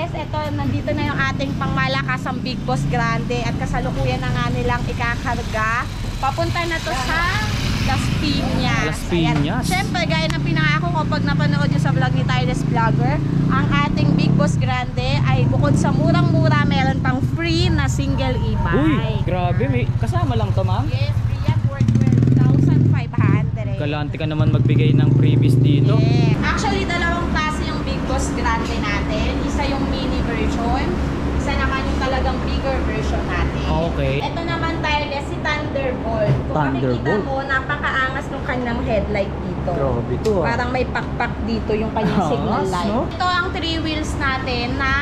tireless, ito, nandito na yung ating pangmalakasang Big Boss Grande at kasalukuyan na nga nilang ikakarga. Papunta na to sa Las Piñas. Las Piñas. Siyempre, gaya ng pinangako ko pag napanood nyo sa vlog ni Tireless Vlogger, ang ating Big Boss Grande ay bukod sa murang-mura, meron pang free na single e-bike. Uy, grabe. May kasama lang to, ma'am? Yes, free yan, worth 12,500. Galante ka naman magbigay ng freebies dito. Yeah. Actually, dalawang klase yung Big Boss Grande natin. Isa yung mini version, isa naman yung talagang bigger version natin. Okay. Ito naman Tireless, si Thunderbolt. Kung makikita mo, napakaangas ng kanyang headlight dito. Grabe to, ah. Parang may pakpak dito yung kanyang signal Angas, light. no? Ito ang 3 wheels natin na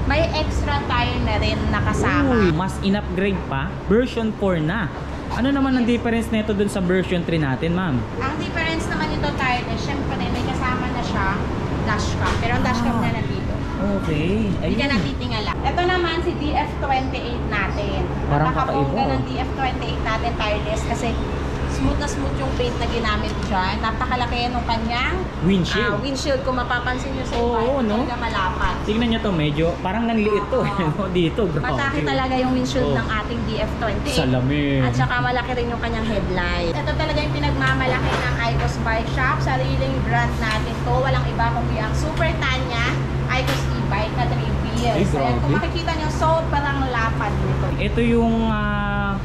may extra tire na rin nakasama. Uy, mas in-upgrade pa. Version 4 na. Ano naman ang difference nito dun sa version 3 natin, ma'am? Ang difference naman ito Tireless, syempre may kasama na siya dashcam. Pero ang dashcam na nandito. Okay. Hindi ka natitingala. Ito naman si DF28 natin. Parang Napakabongga kakaiba, ng DF28 natin Tireless kasi smooth na smooth yung paint na ginamit dyan. Napakalaki ng kanyang Windshield. windshield. Kung mapapansin nyo sa Oo, no? talaga malapat. Tignan nyo to, medyo parang nanliit to. Dito, grabe. Mataki talaga yung windshield Oh. ng ating DF28. Salamin. At saka malaki rin yung kanyang headlight. Ito talaga yung pinagmamalaki ng Icos Bike Shop. Sariling brand natin to. Walang iba kundi ang Super Tanya Icos e-bike na 3 wheels. Ay, grabe. Ayan, kung makikita nyo, sobrang lapad nito. Ito yung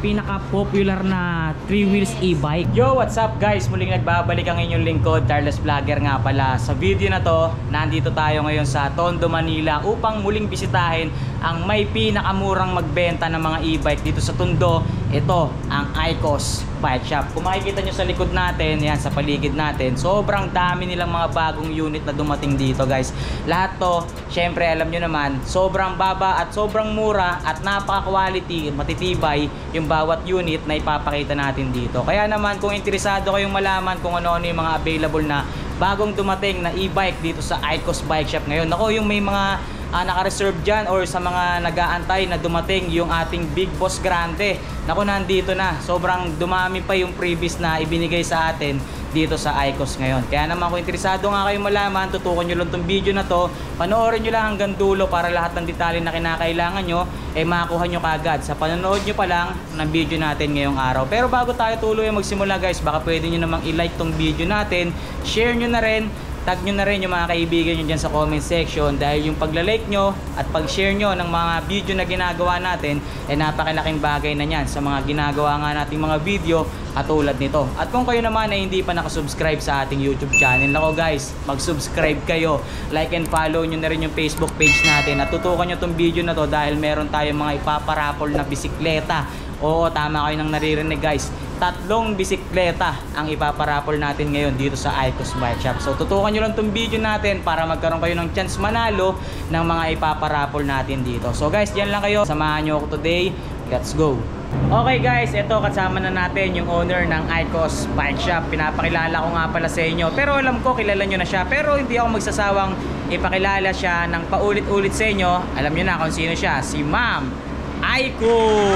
pinaka-popular na 3 wheels e-bike. Yo, what's up guys? Muling nagbabalik ang inyong lingkod, Tireless Vlogger nga pala. Sa video na to, nandito tayo ngayon sa Tondo, Manila upang muling bisitahin ang may pinakamurang magbenta ng mga e-bike dito sa Tondo. Ito, ang Icos Bike Shop. Kung makikita nyo sa likod natin, yan, sa paligid natin, sobrang dami nilang mga bagong unit na dumating dito guys. Lahat to, syempre alam nyo naman, sobrang baba at sobrang mura at napaka-quality, matitibay yung bawat unit na ipapakita natin dito. Kaya naman kung interesado kayong malaman kung ano-ano yung mga available na bagong dumating na e-bike dito sa Icos Bike Shop ngayon. Ako, yung may mga naka-reserve dyan or sa mga nag-aantay na dumating yung ating Big Boss Grande. Naku, nandito na. Sobrang dumami pa yung previous na ibinigay sa atin dito sa Icos ngayon. Kaya naman kung interesado nga kayong malaman, tutukan nyo lang itong video na to. Panoorin nyo lang hanggang dulo para lahat ng detalye na kinakailangan nyo makakuha nyo kagad sa panonood nyo pa lang ng video natin ngayong araw. Pero bago tayo tuloy magsimula guys, baka pwede nyo namang i-like tong video natin, share nyo na rin, tag nyo na rin yung mga kaibigan nyo dyan sa comment section dahil yung pagla-like nyo at pag-share nyo ng mga video na ginagawa natin napakalaking bagay na yan sa mga ginagawa nga nating mga video katulad nito. At kung kayo naman ay hindi pa nakasubscribe sa ating YouTube channel, nako guys, mag-subscribe kayo, like and follow nyo na rin yung Facebook page natin at tutukan nyo tong video na to dahil meron tayong mga ipaparapol na bisikleta. Oo, tama kayo nang naririnig guys. 3 bisikleta ang ipaparapol natin ngayon dito sa Icos Bike Shop. So tutukan nyo lang itong video natin para magkaroon kayo ng chance manalo ng mga ipaparapol natin dito. So guys, dyan lang kayo. Samahan nyo ako today. Let's go! Okay guys, ito kasama na natin yung owner ng Icos Bike Shop. Pinapakilala ko nga pala sa inyo. Pero alam ko kilala nyo na siya. Pero hindi ako magsasawang ipakilala siya ng paulit-ulit sa inyo. Alam nyo na kung sino siya. Si Ma'am Aiko!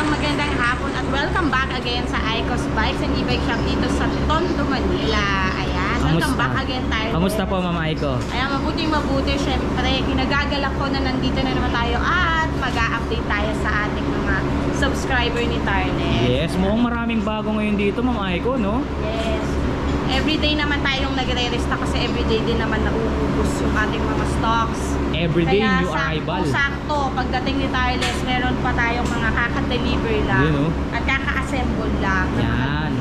Magandang hapon at welcome back again sa Icos Bikes and E-Bike Shop dito sa Tondo, Manila. Ayan, welcome back again tayo. Kamusta po Ma'am Aiko? Ayan, mabuti. Syempre, kinagagalak ko na nandito na naman tayo at mag-a-update tayo sa ating mga subscriber ni Tireless. Yes, mukhang maraming bago ngayon dito Ma'am Aiko, no? Yes. Everyday naman tayong nagre-restock kasi everyday din naman nauubos yung ating mga stocks. Everyday Kaya new arrival. sakto, pagdating ni Tireless, meron pa tayong mga kaka-deliver lang at kaka-assemble lang. Yan.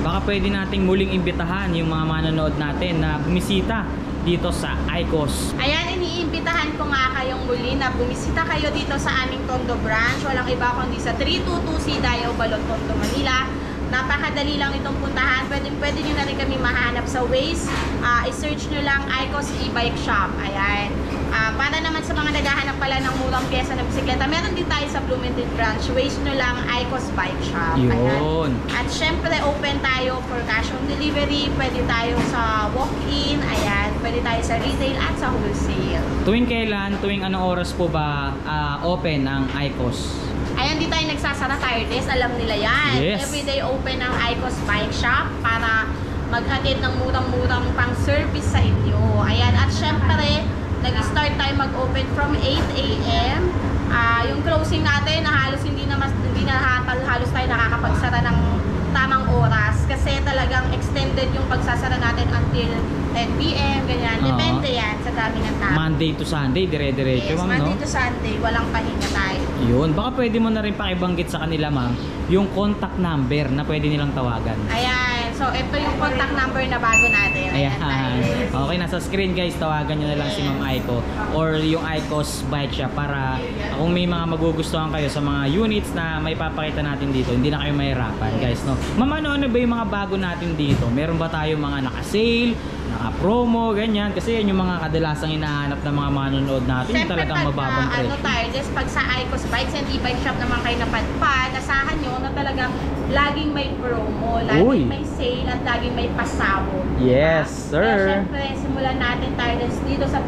Baka pwede nating muling imbitahan yung mga manonood natin na bumisita dito sa Icos. Ayan, iniimbitahan ko nga kayong muli na bumisita kayo dito sa aming Tondo branch. Walang iba kundi sa 322C Dayaw Balot, Tondo, Manila. Napakadali lang itong puntahan. Pwede nyo na rin kami mahanap sa Waze. I-search nyo lang Icos e-bike shop. Ayan. Para naman sa mga naghahanap pala ng murang pyesa ng bisikleta, meron din tayo sa Bloomington branch. Waze nyo lang Icos bike shop. Yun. Ayan. At syempre open tayo for cash on delivery. Pwede tayo sa walk-in. Ayan. Pwede tayo sa retail at sa wholesale. Tuwing kailan, tuwing anong oras po ba open ang Icos? Ayan, di tayo nagsasara Tireless. Alam nila yan. Yes. Everyday open ang Icos Bike Shop para maghatid ng murang-murang pang-service sa inyo. ayan. At syempre, nag-start tayo mag-open from 8 a.m. Yung closing natin, halos hindi na halos tayo nakakapagsara ng tamang oras kasi talagang extended yung pagsasara natin until 10 p.m. ganyan. Depende yan sa dami ng tao. Monday to Sunday, dire-diretso, Yes, ma'am, Monday no? to Sunday, walang pahinga tayo. Yun, baka pwede mo na rin pakibanggit sa kanila, ma'am, yung contact number na pwede nilang tawagan. Ayan, so ito yung contact number na bago natin. Ayan. Guys. Okay, nasa screen guys, tawagan nyo na lang si Ma'am Aiko or yung Aiko's Bike Shop para kung may mga magugustuhan kayo sa mga units na may papakita natin dito, hindi na kayo mahirapan guys, no? Ma'am, ano ba yung mga bago natin dito? Meron ba tayo mga naka-sale, naka-promo, ganyan? Kasi yan yung mga kadalasang hinahanap ng mga manonood natin, yung Siyempre, talagang mababang ano presyo. tayo, just pag sa Aiko's Bikes and E-Bike Shop naman kayo napadpad, asahan nyo na talagang laging may promo, laging Uy. may sale, at laging may pasabog. Yes, Kaya sir. syempre, simulan natin tayo dito sa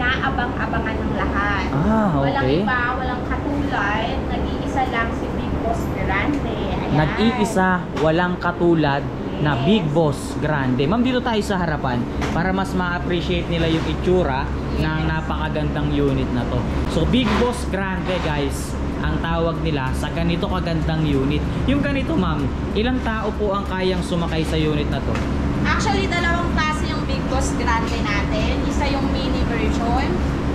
pinaka-inaabang-abangan ng lahat. Walang Okay. iba, walang katulad, nag-iisa lang si Big Boss Grande. Ayan. Nag-iisa, walang katulad na Yes. Big Boss Grande. Ma'am, dito tayo sa harapan para mas ma-appreciate nila yung itsura ng Yes. napakagandang unit na to. So, Big Boss Grande, guys, ang tawag nila sa ganito kagandang unit. Yung ganito, ma'am, ilang tao po ang kayang sumakay sa unit na to? Actually, dalawang klase yung Big Boss Grande natin. Isa yung mini version,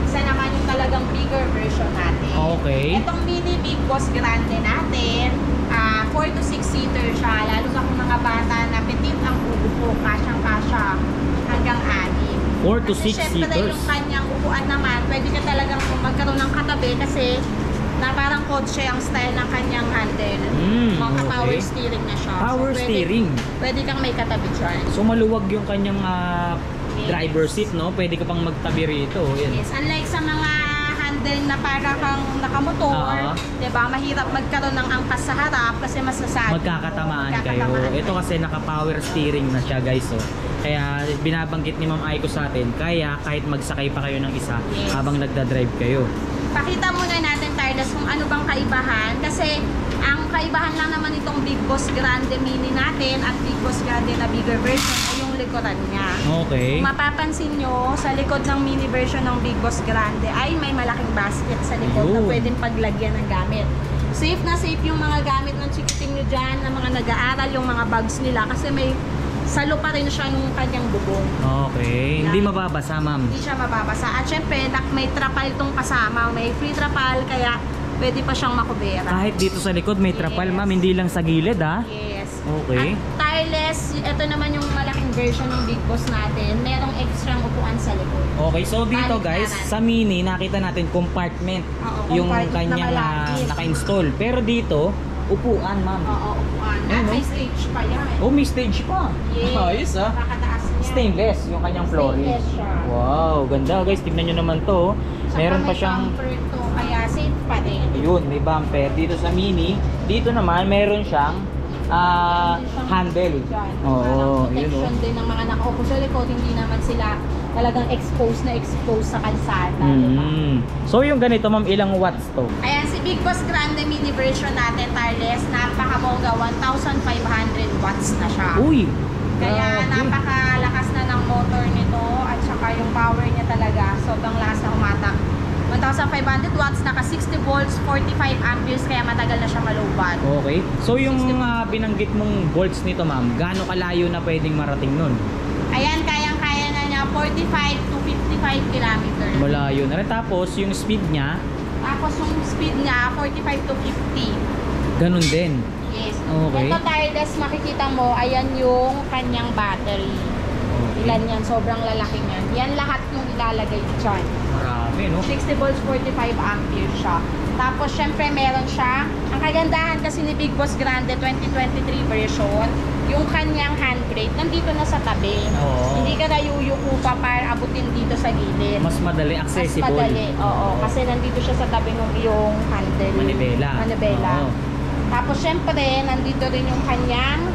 isa naman yung talagang bigger version natin. Okay. Itong mini Big Boss Grande natin, 4 to 6 seater siya. Lalo na kung mga bata na petit ang upo, kasyang-kasya hanggang 6. 4 to 6 Kasi syempre seaters. yung kanyang upuan naman, pwede ka talagang magkaroon ng katabi kasi na parang kotse ang style ng kanyang handle. Mga power okay. steering na siya. Power pwede, steering. Pwede kang may katabi dyan. So, maluwag yung kanyang Yes. driver seat, no? Pwede ka pang magtabi rito. Yan. Yes, unlike sa mga handle na para kang nakamotor, 'di ba? Mahirap magkaroon ng angkas sa harap kasi masasagi. Magkakatamaan kayo. Magkakatamaan Ito kasi naka-power steering na siya, guys. Oh. Kaya binabanggit ni Ma'am Aiko sa atin, kaya kahit magsakay pa kayo ng isa Yes. habang nagda-drive kayo. Pakita muna natin, Tardas, kung ano bang kaibahan. Kasi ang kaibahan lang naman itong Big Boss Grande Mini natin at Big Boss Grande na bigger version ay yung likuran niya. Okay. Kung mapapansin nyo, sa likod ng mini version ng Big Boss Grande ay may malaking basket sa likod na Yun. pwedeng paglagyan ng gamit. Safe na safe yung mga gamit ng chikiting nyo dyan, ng mga nag-aaral, yung mga bags nila kasi may salo pa rin siya nung kanyang bubong. Okay. Hindi mababasa, ma'am. Hindi siya mababasa. At syempre, may trapal tong kasama. May free trapal, kaya pwede pa siyang makubera. Kahit dito sa likod may trapal, ma'am. Hindi lang sa gilid, ha? Yes. Okay. At tireless, ito naman yung malaking version ng Big Boss natin. Merong extra upuan sa likod. Okay, so dito guys, Baliktaran. sa Mini, nakita natin compartment. Oo, Yung compartment na kanyang malaki. naka-install. Pero dito, upuan, ma'am. Oo, upuan. Ayun, At no? may stage pa yan. Oh, may stage pa. Yes. Ayos, ha? Nakakataas niya. Stainless yung kanyang flooring. Stainless siya. Wow, ganda guys. Tignan nyo naman to. Tsaka Meron pa may siyang, bumper to, kaya safe pa din. yun, may bumper. Dito sa Mini, dito naman meron siyang handle. Oo, yun Protection o. din ng mga nakaupo sa likod, hindi naman sila talagang exposed sa kalsada. So yung ganito ma'am, ilang watts to? Ayan, si Big Boss Grande Mini version natin, Tarles, napakabongga, 1,500 watts na siya. Uy! Kaya grabe. napakalakas na ng motor nito at saka yung power niya talaga, sobrang lakas na humatak. 1,500 watts, naka 60 volts, 45 amperes, kaya matagal na siya malowbat. Okay. So yung 60. binanggit mong volts nito ma'am, gaano kalayo na pwedeng marating nun? Ayan, kayang-kaya na niya 45 to 55 kilometers. Malayo na rin. Tapos yung speed niya, Tapos yung speed niya, 45 to 50. ganun din. Yes. Okay. Ito, Tarles, makikita mo, ayan yung kanyang battery. Ilan yan, sobrang lalaki yan. Yan lahat yung ilalagay dyan. Marami, no? 60 volts, 45 amperes siya. Tapos, syempre, meron siya. Ang kagandahan kasi ni Big Boss Grande 2023 version, yung kanyang handbrake, nandito na sa tabi. Oo. Hindi ka na yuyuko pa para abutin dito sa gilid. Mas madali, Mas accessible. madali, oo. Kasi nandito siya sa tabi ng yung handle. Manibela. Manibela. Oo. Tapos, syempre, nandito rin yung kanyang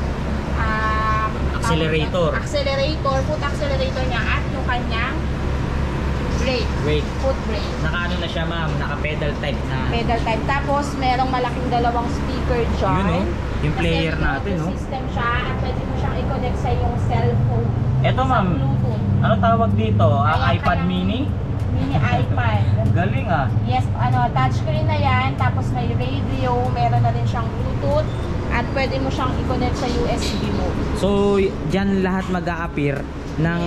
Accelerator. Accelerator, foot accelerator niya at yung kanyang brake, Wait, foot brake. naka-ano na siya ma'am, naka-pedal type na. Pedal type. Tapos, merong malaking dalawang speaker dyan. Yun, oh. Yung player Kasi natin, Bluetooth no? system siya at pwede mo siyang i-connect sa yung cellphone. Eto ma'am, Sa Bluetooth. ano tawag dito? Ayan, iPad kaya- mini? Mini iPad. Galing ah. Yes, touchscreen na yan. Tapos may radio, meron na rin siyang Bluetooth. At pwede mo siyang i-connect sa USB mo. So, dyan lahat mag-a-appear ng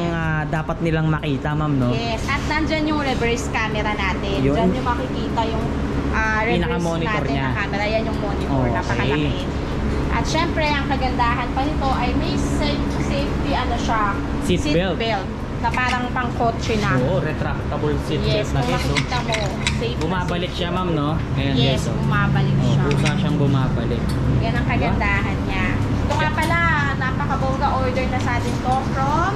dapat nilang makita, ma'am, no? Yes, at nandyan yung reverse camera natin. Yun. Dyan yung makikita yung reverse Pinaka-monitor natin niya. na camera. Yan yung monitor, Okay. napakalaki. At syempre, ang kagandahan pa nito ay may safety, ano siya, Seat belt. na parang pang kotse na. Oo, retractable seat Yes, belt na kung guys, no? makikita mo, safe Bumabalik na siya, safe. ma'am, no? Ayan, Yes, guys, oh. bumabalik Oh, siya. pusa siyang bumabalik. Yan ang kagandahan niya. Ito nga pala, napakabongga order na sa atin to from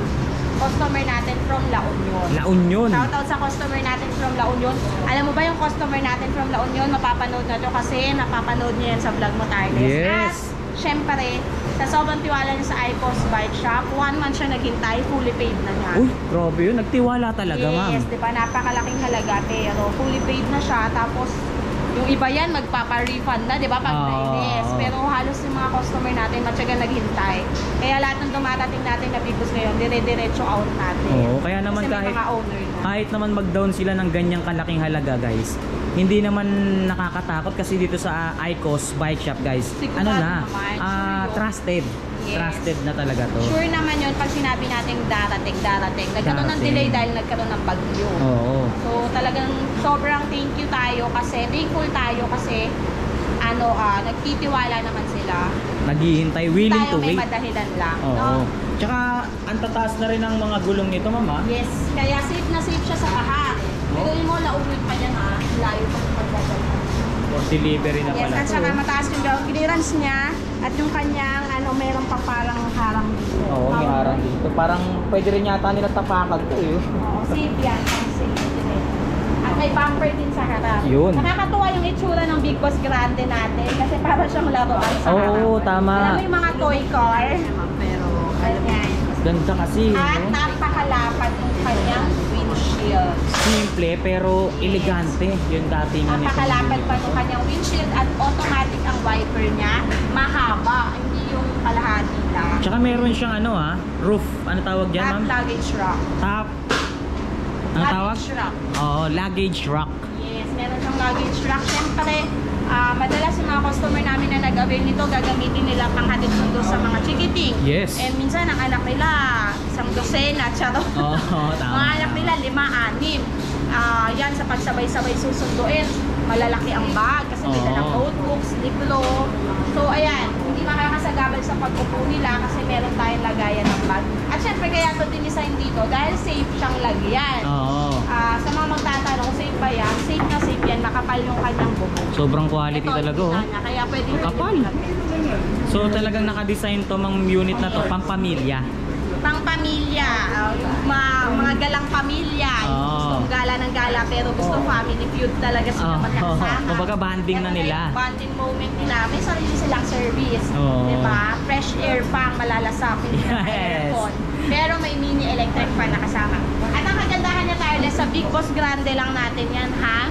customer natin from La Union. La Union. Shoutout sa customer natin from La Union. Alam mo ba yung customer natin from La Union, mapapanood na to kasi napapanood niya yan sa vlog mo, Tarles. Yes. At syempre, sa sobrang tiwala niya sa iPost Bike Shop, 1 month siya naghintay, fully paid na niya. Uy, grabe yun. Nagtiwala talaga, ma'am. Yes, di ba? Napakalaking halaga, pero fully paid na siya. Tapos, yung iba yan, magpapa-refund na, di ba? Pag yes. Pero halos yung mga customer natin, matyaga naghintay. Kaya lahat ng dumarating natin na bigos ngayon, dire-diretso out natin. Oo, kaya naman kasi kahit may mga owner na. kahit naman mag-down sila ng ganyang kalaking halaga, guys, hindi naman nakakatakot kasi dito sa Icos Bike Shop, guys. Sigurado Ano na? naman, sure yun. Trusted. Yes. Trusted na talaga to. Sure naman yun pag sinabi natin darating. Nagkaroon ng Darating. delay dahil nagkaroon ng bagyo. Oo. So talagang sobrang thank you tayo kasi thankful tayo kasi nagtitiwala naman sila. Naghihintay, willing Tayo to may wait. madahilan lang. Oo. No? Tsaka, ang tataas na rin ang mga gulong nito, mama. Yes, kaya safe na safe siya sa baha. Bigawin mo, lauwi pa yan ha. Layo pa ng pagdadala. For delivery na Yes, pala at to. saka mataas yung ground clearance niya at yung kanyang meron pa parang harang dito. Oo, may harang dito. Parang pwede rin yata nila tapakan to eh. Oo, safe yan. Safe din. At may bumper din sa harap. Yun. Nakakatuwa yung itsura ng Big Boss Grande natin kasi para siyang laruan sa harap. Oo, tama. Alam mo yung mga toy car? Pero, ayan. Ganda kasi. At no? napakalapad yung kanyang windshield. Simple pero elegante yung dating nito. Napakalapad pa yung kanyang windshield at automatic ang wiper niya. Mahaba, hindi yung kalahati lang. Tsaka meron siyang roof. Ano tawag dyan, At ma'am? luggage rack. Top. Ano tawag? Luggage rack. Oo, luggage rack. Yes, meron siyang luggage rack. Siyempre, madalas yung mga customer namin na nag-avail nito, gagamitin nila panghatid sundo sa mga chikiting. Yes. And minsan, ang anak nila, isang dosena, charot. Oo, tama. Mga anak nila, 5, 6. Yan, sa pagsabay-sabay susunduin, malalaki ang bag kasi may Oo. dalang notebooks, libro. So, ayan, hindi makakasagabal sa pag-upo nila kasi meron tayong lagayan ng bag. At syempre, kaya ito din-design dito dahil safe siyang lagyan. Oo. Sa mga magtatanong, safe ba yan? Safe na safe yan, makapal yung kanyang bubong. Sobrang quality Ito, talaga, oh. kita niya, kaya pwede Kapal. So talagang naka-design to mga unit na to pang pamilya. Pang pamilya, yung mga galang pamilya, yung Oo. gustong gala ng gala pero gusto family feud talaga sila Oo. magkakasama. Kumbaga banding na Ito nila. yung bonding moment nila. May sarili silang service. Oo. Diba? Fresh air pa ang malalasapin nila sa Yes. aircon. Pero may mini electric fan na kasama. At ang kagandahan niya tayo, sa Big Boss Grande lang natin yan, ha?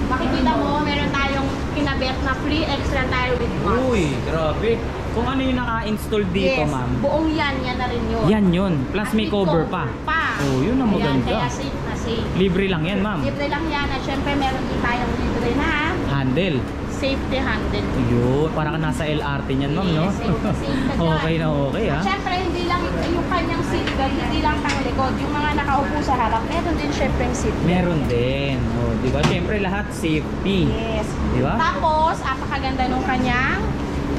Makikita mo, meron tayong kinabit na free extra tire with mask. Uy, grabe. Kung ano yung naka-install dito, Yes, ma'am. buong yan na rin yun. Yan yun. Plus At may cover pa. Oh, yun ang Ayan, maganda. kaya safe na safe. Libre lang yan, ma'am. Libre lang yan. At syempre, meron din tayong libre na Handle. safety handle. Yun, para ka nasa LRT niyan, ma'am, no? Yes, safe na safe ka dyan. Okay na okay, ha? At syempre, hindi lang yung kanyang seatbelt, hindi lang pang likod. Yung mga nakaupo sa harap, meron din syempre yung seatbelt. Meron din. Oh, di ba? Siyempre lahat safety. Yes. Di ba? Tapos, apakaganda nung kanyang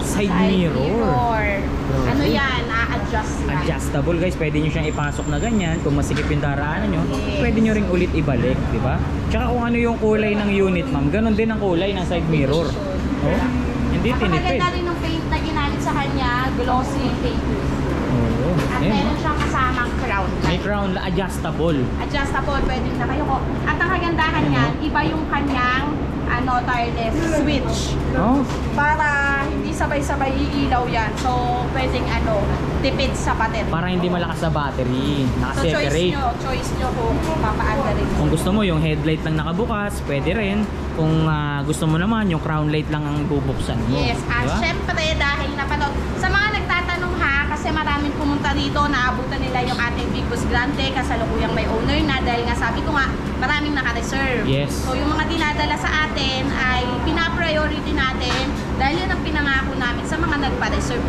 Side mirror. Ano yan? A-adjust yan. Adjustable, guys. Pwede nyo siyang ipasok na ganyan. Kung masikip yung daraanan nyo, Yes. pwede nyo ring ulit ibalik, di ba? Tsaka kung ano yung kulay ng unit, ma'am, ganun din ang kulay ng side mirror. Oh, hindi tinipid. Napakaganda rin ng paint na ginamit sa kanya, glossy paint. Oo. At Ayan, meron oh. siyang kasamang crown May light. crown adjustable. Adjustable, pwede na kayo ko. At ang kagandahan Ano? niyan, iba yung kanyang wireless switch. Oh, Para hindi sabay-sabay iilaw yan. So, pwedeng tipid sa battery. para hindi malakas sa battery. So, Naka-separate. choice nyo kung papaanda rin. Kung gusto mo yung headlight lang nakabukas, pwede rin. Kung gusto mo naman yung crown light lang ang bubuksan mo. Yes, at Diba? syempre dahil napanood, sa mga nagtatanong ha, kasi kasi maraming pumunta dito, naabutan nila yung ating Big Boss Grande, kasalukuyang may owner na dahil nga sabi ko nga, maraming naka-reserve. Yes. So yung mga dinadala sa atin ay pina-priority natin dahil yun ang pinangako namin sa mga nagpa-reserve.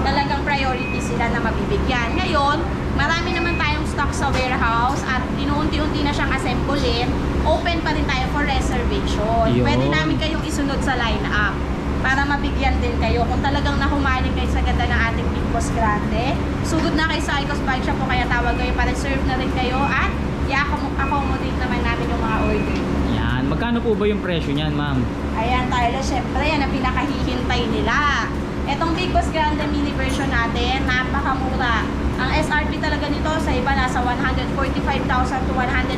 Talagang priority sila na mabibigyan. Ngayon, marami naman tayong stock sa warehouse at inuunti-unti na siyang assemblein. Open pa rin tayo for reservation. Yun. Pwede namin kayong isunod sa line-up para mabigyan din kayo. Kung talagang nahumaling kayo sa ganda ng ating Big Boss Grande, sugod na kayo sa Icos Bike Shop po, kaya tawag kayo para reserve na rin kayo at i-accommodate naman namin yung mga order. Yan. Magkano po ba yung presyo niyan, ma'am? Ayan, Tyler, syempre, yan ang pinakahihintay nila. Etong Big Boss Grande mini version natin, napakamura. Ang SRP talaga nito sa iba nasa 145,000 to 150,000.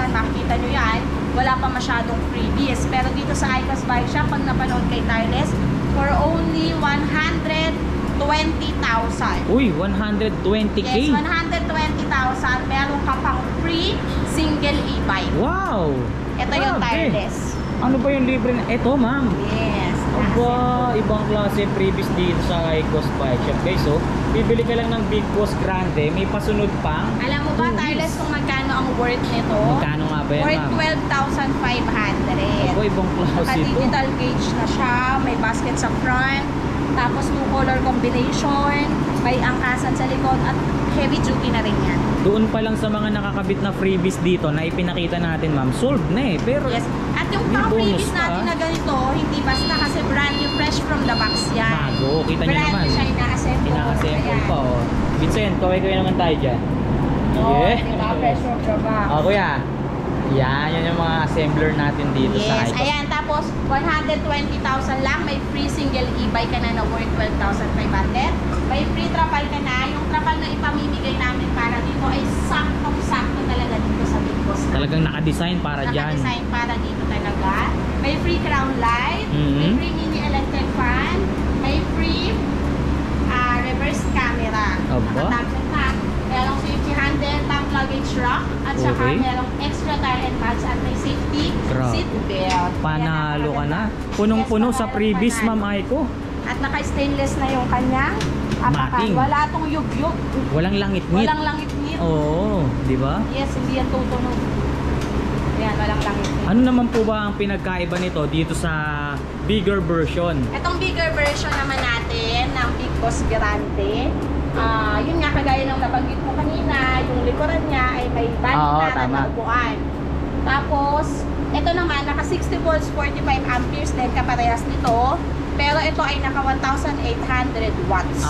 Makikita nyo yan. Wala pa masyadong freebies. Pero dito sa Icos Bike Shop, pag napanood kay Tyles, for only 120,000. Uy, 120k? Yes, 120,000. Meron ka pang free single e-bike. Wow! Ito yung Grabe. Tyles. Ano ba yung libre na? Ito, ma'am. Yes. Aba, ibang klase previous dito sa Icos Bike Shop, guys. So, bibili ka lang ng Big Boss Grande, may pasunod pang Alam mo ba, 2 Tyles, wheels. kung magkano ang worth nito? Magkano nga ba yan, Worth ma'am? 12,500. Aba, ibang klase ito. Naka-digital gauge na siya, may basket sa front, tapos two color combination, may angkasan sa likod, at heavy duty na rin yan. Doon pa lang sa mga nakakabit na freebies dito na ipinakita natin, ma'am, sold na eh. Pero Yes. At yung May mga bonus freebies pa. natin na ganito, hindi basta kasi brand new, fresh from the box yan. bago, kita nyo Brand naman. new siya, ina-assemble. Pinaka-sample Ayan. pa, oh. Vincent, kaway-kaway naman tayo dyan. Oh, diba? Fresh from the box. Oh, kuya. Yan yung mga assembler natin dito sa Yes, Icos. ayan, tapos 120,000 lang, may free single e-bike ka na na worth 12,500. May free trapal ka na, yung trapal na ipamimigay namin para dito ay saktong-sakto talaga dito sa Big Boss. Talagang naka-design para dyan. Naka-design para dito talaga. May free crown light, may free mini electric fan, may free reverse camera. Aba. Naka-tablet na. Merong safety handle, top luggage rack, at saka Okay. merong extra tire and pads at may safety Grabe. seat belt. Panalo ka na. Yes, Punong-puno sa panalo, freebies, panalo. ma'am Aiko. At naka-stainless na yung kanyang apakan. Mating. Wala tong yug-yug. Walang langit-ngit. Walang langit-ngit. Oo, di ba? Yes, hindi yan tutunog. Ayan, walang langit-ngit. Ano naman po ba ang pinagkaiba nito dito sa bigger version? Itong bigger version naman natin ng Big Boss Grande, yun nga kagaya ng nabanggit mo kanina, yung likuran niya ay may Oo, baliktad tama. na upuan. Tapos, ito naman, naka 60 volts, 45 amperes din kaparehas nito. Pero ito ay naka 1,800 watts.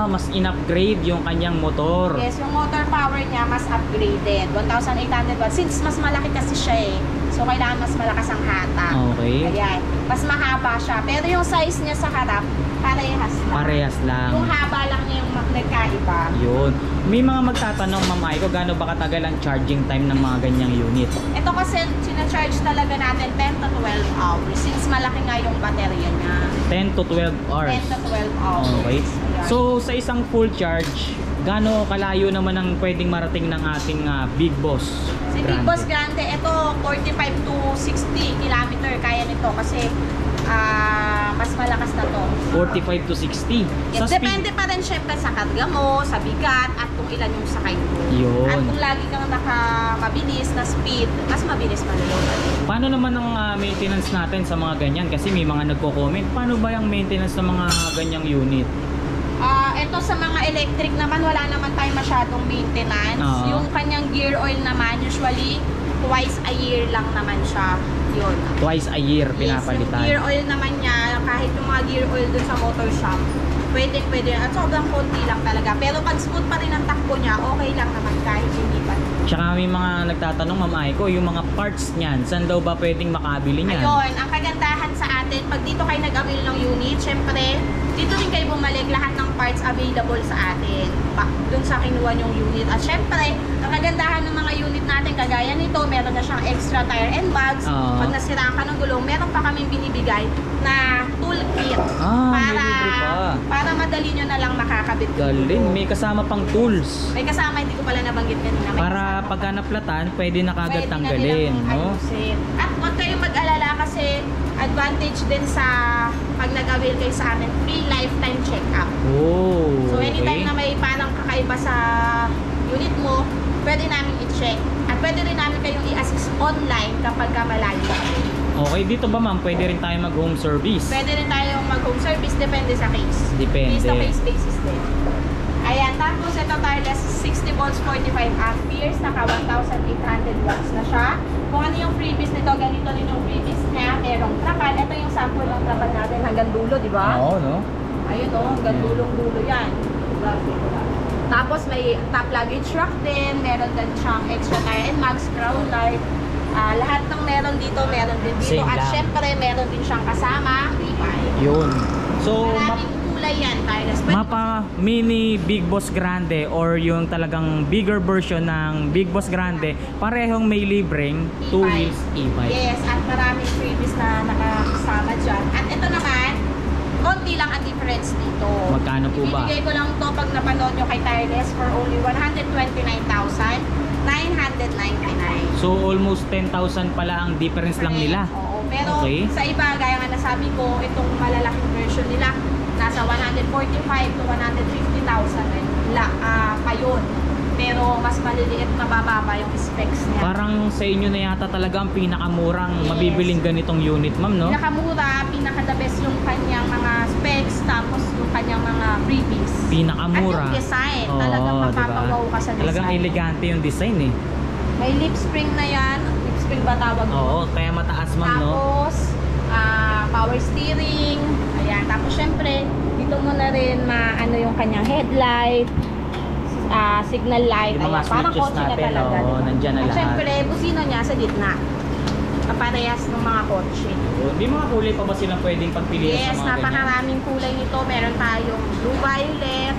Mas in-upgrade yung kanyang motor. Yes, yung motor power niya mas upgraded. 1,800 watts. Since mas malaki kasi siya eh. So, kailangan mas malakas ang hatak. Okay. Ayan. Mas mahaba siya. Pero yung size niya sa harap, parehas lang. Parehas lang. Yung haba lang niya yung nagkaiba. Yun. May mga magtatanong, Ma'am Aiko, gaano ba katagal ang charging time ng mga ganyang unit? Ito kasi, sinacharge talaga natin 10 to 12 hours. Since malaki nga yung baterya niya. 10 to 12 hours. 10 to 12 hours. Okay. Ayan. So, sa isang full charge, gaano kalayo naman ang pwedeng marating ng ating Big Boss? Si Big Boss Grande, ito 45 to 60 kilometer kaya nito kasi mas malakas na to. 45 to 60. Yes, Sa speed, depende pa rin syempre sa karga mo, sa bigat, at kung ilan yung sakay mo. Yun. At kung lagi kang mabilis na speed, mas mabilis malulunod. paano naman ang maintenance natin sa mga ganyan? Kasi may mga nagko-comment, paano ba yung maintenance ng mga ganyang unit? Ito sa mga electric naman, wala naman tayo masyadong maintenance. Oo. Yung kanyang gear oil naman, usually twice a year lang naman siya. Yun. Twice a year Yes, yung pinapalitan. gear oil naman niya, kahit yung mga gear oil dun sa motor shop, pwede. At sobrang konti lang talaga. Pero pag smooth pa rin ang takbo niya, okay lang naman kahit hindi pa. Tsaka may mga nagtatanong, Ma'am Aiko, yung mga parts niyan, saan daw ba pwedeng makabili niyan? Ayun, ang kagandahan sa atin, pag dito kayo nag-avail ng unit, syempre, dito rin kayo bumalik lahat ng parts available sa atin. Dun sa kinuha yung unit. At syempre, ang kagandahan ng mga unit natin, kagaya nito, dito, meron na siyang extra tire and bags. Oo. Pag nasiraan ka ng gulong, meron pa kaming binibigay na toolkit. May libre pa. Para madali nyo na lang makakabit yung Galing, gulong. may kasama pang tools. May kasama, hindi ko pala nabanggit kanina. May Para kasama pagka pa. naplatan, pwede na kagad Pwede tanggalin, na nilang no? ayusin. At huwag kayong mag-alala kasi advantage din sa pag nag-avail kayo sa amin, free lifetime check-up. Oh, So okay. anytime na may parang kakaiba sa unit mo, pwede namin i-check. At pwede rin namin kayong i-assist online kapag ka malayo kayo. Okay, dito ba ma'am, pwede rin tayo mag-home service? Pwede rin tayong mag-home service, depende sa case. Depende. Case-to-case basis din. Ayan, tapos ito wireless 60 volts, 45 amperes, naka 1,800 watts na siya. Kung ano yung freebies nito, ganito rin yung freebies niya. Merong trapal. Ito yung sample ng trapal natin hanggang dulo, di ba? Oo, no? Ayun o, hanggang dulong-dulo yan. Tapos may top luggage rack din, meron din siyang extra tire and mags, crown light. Lahat ng meron dito din dito. Same At lang. syempre, meron din siyang kasama, Yun. So, maraming kulay yan, Tyrus. mapa mini Big Boss Grande or yung talagang bigger version ng Big Boss Grande, parehong may libreng 2 wheels e-bike. Yes, at maraming freebies na nakasama dyan. At ito naman, konti lang ang difference dito. Magkano po ba? Ibibigay ko lang to pag napanood nyo kay Tireless for only 129,999. So almost 10,000 pala ang difference lang nila. Oo, pero Okay. sa iba, gaya nga nasabi ko, itong malalaking version nila, nasa 145 to 150,000 pa yun. Pero mas maliliit na bababa yung specs niya. Parang sa inyo na yata talaga ang pinakamurang Yes. mabibiling ganitong unit, ma'am, no? Pinakamura, pinaka-the best yung kanyang mga specs, tapos yung kanyang mga freebies. Pinakamura. At yung design, Oo, talagang diba? mapapawaw ka sa design. Talagang elegante yung design eh. May lip spring na yan. Lip spring ba tawag mo? Oo, kaya mataas, ma'am, no? Tapos, power steering. Ayan. Tapos, syempre, dito mo na rin maano yung kanyang headlight, signal light. Yung mga Ayan. Parang switches kotse na natin, talaga. oo, diba? nandyan na At lahat. syempre, busino niya sa gitna. Kaparehas ng mga kotse. May mga kulay pa ba silang pwedeng pagpilian Yes, sa mga ganyan? napakaraming kulay nito. Meron tayong blue violet,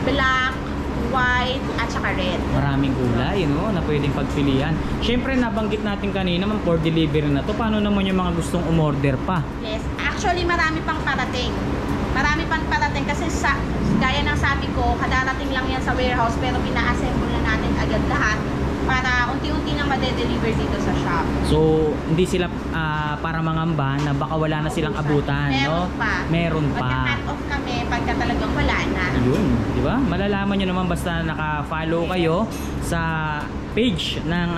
black, white, at saka red. Maraming kulay, no, na pwedeng pagpilian. Siyempre, nabanggit natin kanina, ma'am, for delivery na to. Paano naman yung mga gustong umorder pa? Yes, actually marami pang parating. Marami pang parating kasi gaya ng sabi ko, kadarating lang yan sa warehouse pero pina-assemble na natin agad lahat para unti-unti na ma-deliver dito sa shop. So, hindi sila para mangamba na baka wala na silang abutan, no? Meron pa. Meron pa. Magka-cut off kami pagka talagang wala na. Yun, di ba? Malalaman nyo naman basta naka-follow kayo sa page ng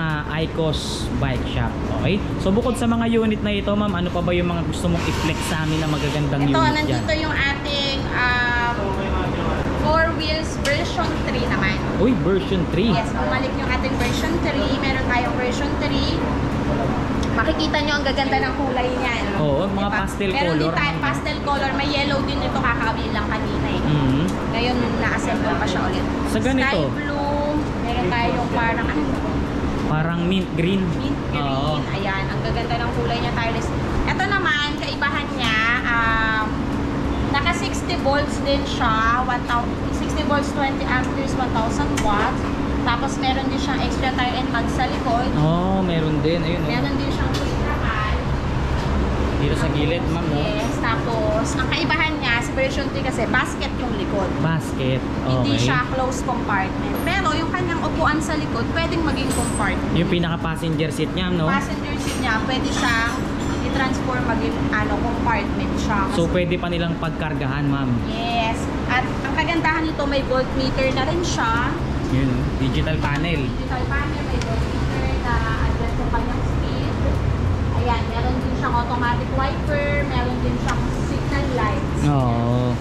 Icos Bike Shop. Okay? So, bukod sa mga unit na ito, ma'am, ano pa ba yung mga gusto mong i-flex sa amin na magagandang Ito, unit nandito dyan? yung ating 4 wheels version 3 naman. Uy, version 3. Yes, bumalik yung ating version 3. Meron tayong version 3. Makikita nyo ang gaganda ng kulay niyan. Oo, mga pastel Meron color. din tayong pastel color. May yellow din ito, kakabili lang kanina eh. Mhm. Ngayon, na-assemble pa siya ulit. Sa ganito? Sky blue. Meron tayong parang ano? Parang mint green. Mint green. Oo. Ayan, ang gaganda ng kulay niya, Tireless. Ito naman, kaibahan niya, naka 60 volts din siya, 60 volts, 20 amperes, 1,000 watts. Tapos meron din siyang extra tire and mag sa likod. Oh, meron din. Ayun, oh. Meron din siyang push naman. Dito sa gilid, ma'am, no? Yes, tapos ang kaibahan niya sa version 3 kasi basket yung likod. Basket. Okay. Hindi siya closed compartment. Pero yung kanyang upuan sa likod, pwedeng maging compartment. Yung pinaka-passenger seat niya, no? Passenger seat niya, pwede siyang i-transform maging compartment siya. So, pwede pa nilang pagkargahan, ma'am. Yes. At ang kagandahan nito, may voltmeter na rin siya. Yun, digital panel. Digital panel, may voltmeter na adjust sa kanyang speed. Ayan, meron din siyang automatic wiper, meron din siyang signal lights. Oo.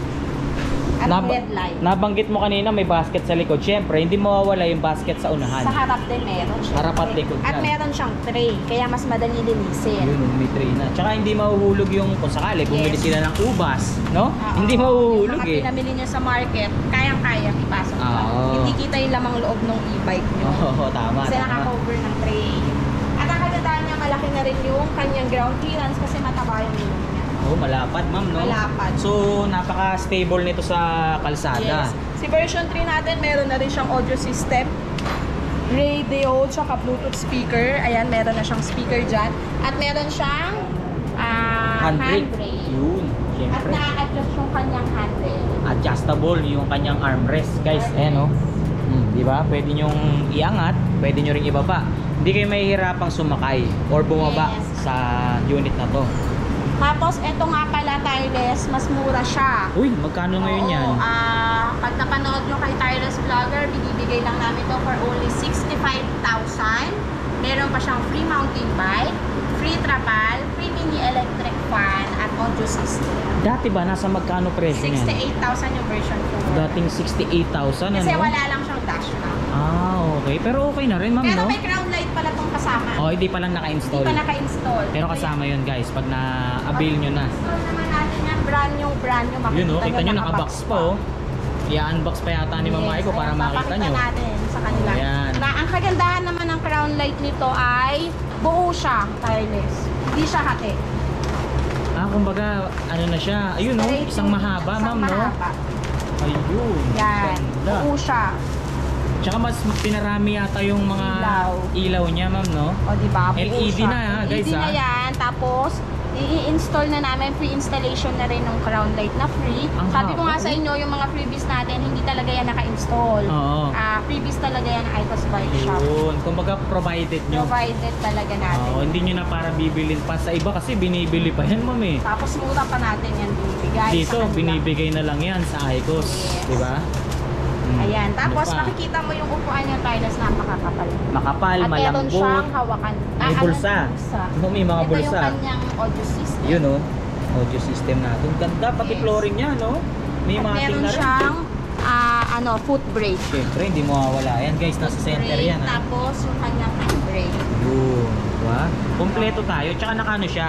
At red light. Nabanggit mo kanina may basket sa likod. Siyempre, hindi mawawala yung basket sa unahan. Sa harap din meron siya. Harap at likod At yan. meron siyang tray, kaya mas madali linisin. Yun, may tray na. Tsaka hindi mahuhulog yung kung sakali, bumili Yes. sila ng ubas, no? Oo. Hindi mahuhulog Yung mga eh. pinamili nyo sa market, kayang-kaya ipasok ka. Oo. Hindi kita yung lamang loob ng e-bike nyo. Oo, tama. Kasi tama. naka-cover ng tray. At ang kagandahan niya, malaki na rin yung kanyang ground clearance kasi mataba yung ilong niya. Oh, malapad, ma'am, no? Malapad. So, napaka-stable nito sa kalsada. Yes. Si version 3 natin, meron na rin siyang audio system. radio, tsaka Bluetooth speaker. Ayan, meron na siyang speaker dyan. At meron siyang handbrake. Yun, At syempre. na-adjust yung kanyang handbrake. Adjustable yung kanyang armrest, guys. Ayan, oh. Di ba? Pwede nyong iangat, pwede nyo ring ibaba. Hindi kayo mahihirapang sumakay or bumaba Yes. sa unit na to. Tapos, eto nga pala, Tireless, mas mura siya. Uy, magkano ngayon yan? Pag napanood nyo kay Tireless Vlogger, binibigay lang namin to for only 65,000. Meron pa siyang free mountain bike, free trapal, free mini electric fan, at audio system. Dati ba, nasa magkano presyo niyan? 68,000 yung version 4. Dating 68,000, Kasi ano? wala lang siyang dashcam. Okay. Pero okay na rin, ma'am, Pero no? may crown light pala tong kasama. Oh, hindi pa lang Hindi naka-install. pa naka-install. Pero kasama yun, guys, pag na-avail nyo na. Install naman natin yan, brand new. Yun, oh, kita nyo, naka-box pa, oh. I-unbox pa yata ni Ma'am Aiko para makita nyo. Papakita natin sa kanila. Ayan. Ang kagandahan naman ng crown light nito ay buo siya, Tireless. Hindi siya hati. Kumbaga, ano na siya. Ayun, oh, Straight isang yung- mahaba, isang ma'am, no? mahaba. Ayun. Yan, Ganda. buo siya. Tsaka mas pinarami yata yung mga ilaw niya, ma'am, no? O, diba? Buo LED siya. na, guys, LED na yan. Tapos, i-install na namin, free installation na rin ng crown light na free. Ang Sabi ko nga haba, sa inyo, yung mga freebies natin, hindi talaga yan naka-install. Oo. Freebies talaga yan ng Icos Bike Shop. Yun. Kumbaga, provided nyo. Provided talaga natin. Oo, hindi nyo na para bibilin pa. Sa iba kasi binibili pa yan, ma'am, eh. Tapos mura pa natin yan binibigay Dito, sa kanila. binibigay na lang yan sa Icos. Yes. Di ba? Ayan. Tapos Ano pa? makikita mo yung upuan niya, Tireless, napakakapal. Makapal, At meron malambot. siyang hawakan. May bulsa. May mga Ito bulsa. yung kanyang audio system. Yun, oh. Audio system natin. Ganda, pati Yes. flooring niya, no? May At mating meron na rin. siyang foot brake. Siyempre, hindi mawawala yan, guys. Nasa Foot center brake, yan, ha? Tapos yung kanyang handbrake. Yun. Diba? Kompleto tayo. Tsaka nakano siya?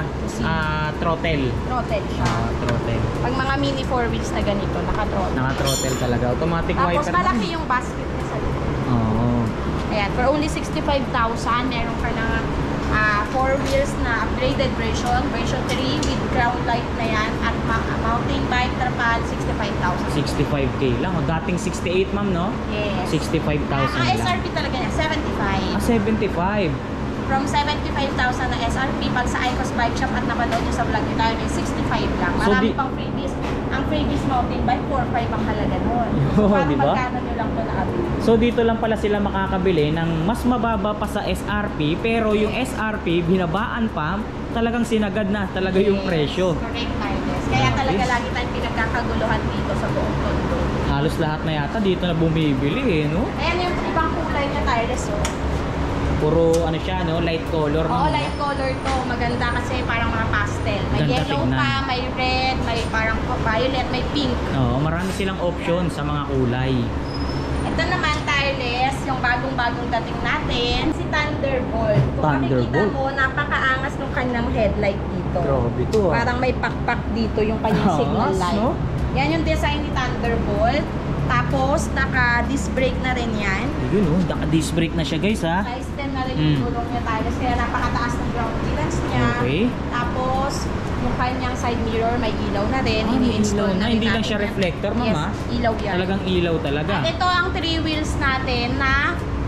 Throttle. Throttle siya. Throttle. Pag mga mini 4 wheels na ganito, naka-throttle. Naka-throttle talaga. Automatic Tapos wiper. malaki yung basket niya sa likod. Oo. Ayan, for only 65,000, meron ka na 4 wheels na upgraded version, version 3 with crown light na yan, at mountain bike trapal, 65,000. 65k lang. O, dating 68, ma'am, no? Yes. 65,000 Ang lang. SRP talaga niya, 75. 75. From 75,000 na SRP, pag sa Icos Bike Shop at napanood nyo sa vlog ni tayo, 65 lang. So, Marami di- pang freebies. Ang freebies mountain bike, 4-5 ang halaga nun. Oo, Parang di ba? magkano nyo lang ito na-abili. So dito lang pala sila makakabili ng mas mababa pa sa SRP, pero yung SRP binabaan pa, talagang sinagad na talaga yung Yes, presyo. Correct, Tireless. Kaya talaga lagi tayong pinagkakaguluhan dito sa buong tondo. Halos lahat na yata dito na bumibili, eh, no? Ayan yung ibang kulay niya, Tireless, oh. Puro ano siya, no? Light color. Oo, no? light color to. Maganda kasi parang mga pastel. May Ganda yellow tignan. pa, may red, may parang violet, may pink. Oo, marami silang option sa mga kulay. Ito naman, Tireless, yung bagong-bagong dating natin, si Thunderbolt. Kung makikita Thunderbolt. mo, napakaangas ng kanyang headlight dito. Grabe to, ah. Parang may pakpak dito yung kanyang Angas, signal light. no? Yan yung design ni Thunderbolt. Tapos, naka-disc brake na rin yan. Yun, oh, naka-disc brake na siya, guys, ha? Size 10 na rin yung tulong niya, Tireless. Kaya napakataas ng ground clearance niya. Okay. Tapos, yung kanyang side mirror, may ilaw na rin. May Ini-install ilaw na. rin Hindi lang natin siya yan. reflector, ma'am, Yes, ha? ilaw yan. Talagang ilaw talaga. At ito ang 3 wheels natin na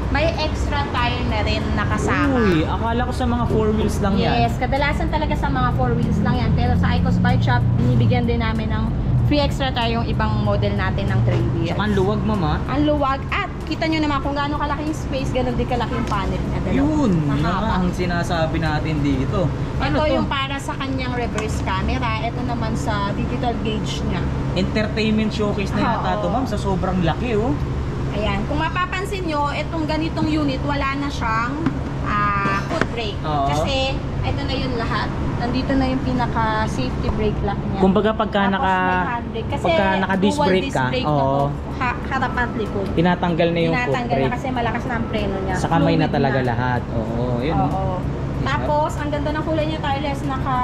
may extra tire na rin nakasama. Uy, akala ko sa mga 4 wheels lang yan. Yes, kadalasan talaga sa mga 4 wheels lang yan. Pero sa Icos Bike Shop, binibigyan din namin ng free extra tire yung ibang model natin ng 3 wheels. Saka ang luwag, ma'am, ha? Ang luwag at kita nyo naman kung gaano kalaki yung space, ganun din kalaki yung panel niya. Dalawa. Yun, yun Mahaba. nga ang sinasabi natin dito. Ano Ito to? yung para sa kanyang reverse camera. Ito naman sa digital gauge niya. Entertainment showcase na yata Oo. to, ma'am, sa sobrang laki, oh. Ayan. Kung mapapansin nyo, itong ganitong unit, wala na siyang foot brake. Oo. Kasi, ito na yun lahat. Nandito na yung pinaka-safety brake lock niya. Kumbaga pagka Tapos naka may handbrake. Kasi pagka naka-disc dual brake disc ka, brake na oo. to. Harap at likod. tinatanggal na yung foot Tinatanggal na brake. kasi malakas na ang preno niya. Sa kamay na Fluid talaga lahat. Oo, yun. oh. Oo. Tapos, ang ganda ng kulay niya, Tireless, naka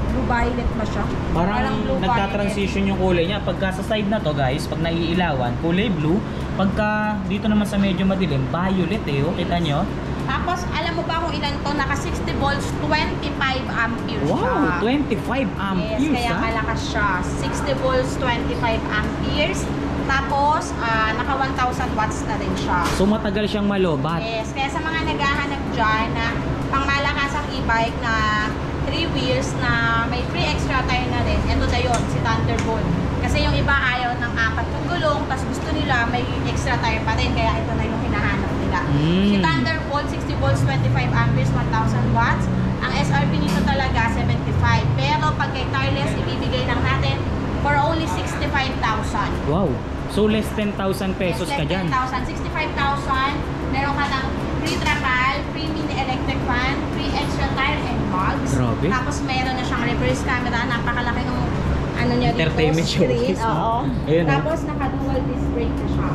blue violet na siya. Parang blue nagka-transition yung kulay niya. Pagka sa side na to, guys, pag naiilawan, kulay blue. Pagka dito naman sa medyo madilim, violet, eh. Oh. Kita nyo? Tapos, alam mo ba kung ilan to? Naka 60 volts, 25 amperes siya. Wow, 25 amperes, Yes, kaya ha? malakas siya. 60 volts, 25 amperes. Tapos, naka 1,000 watts na rin siya. So matagal siyang malobat. Yes, kaya sa mga naghahanap dyan na pangmalakasang e-bike na 3 wheels na may free extra tire na rin, ito na yun, si Thunderbolt. Kasi yung iba ayaw ng 4 yung gulong, tapos gusto nila may extra tire pa rin, kaya ito na yung hinahanap nila. Si Thunderbolt, 60 volts, 25 amperes, 1,000 watts. Ang SRP nito talaga, 75. Pero pag kay Tireless, ibibigay lang natin for only 65,000. Wow. So less 10,000 pesos ka dyan. 10,000, 65,000. Meron ka ng free trapal, free mini electric fan, free extra tire and mugs. Grabe. Tapos meron na siyang reverse camera, napakalaki ng ano niya dito, Entertainment showcase, no? Oo. Ayun, Tapos naka-dual disc brake na siya.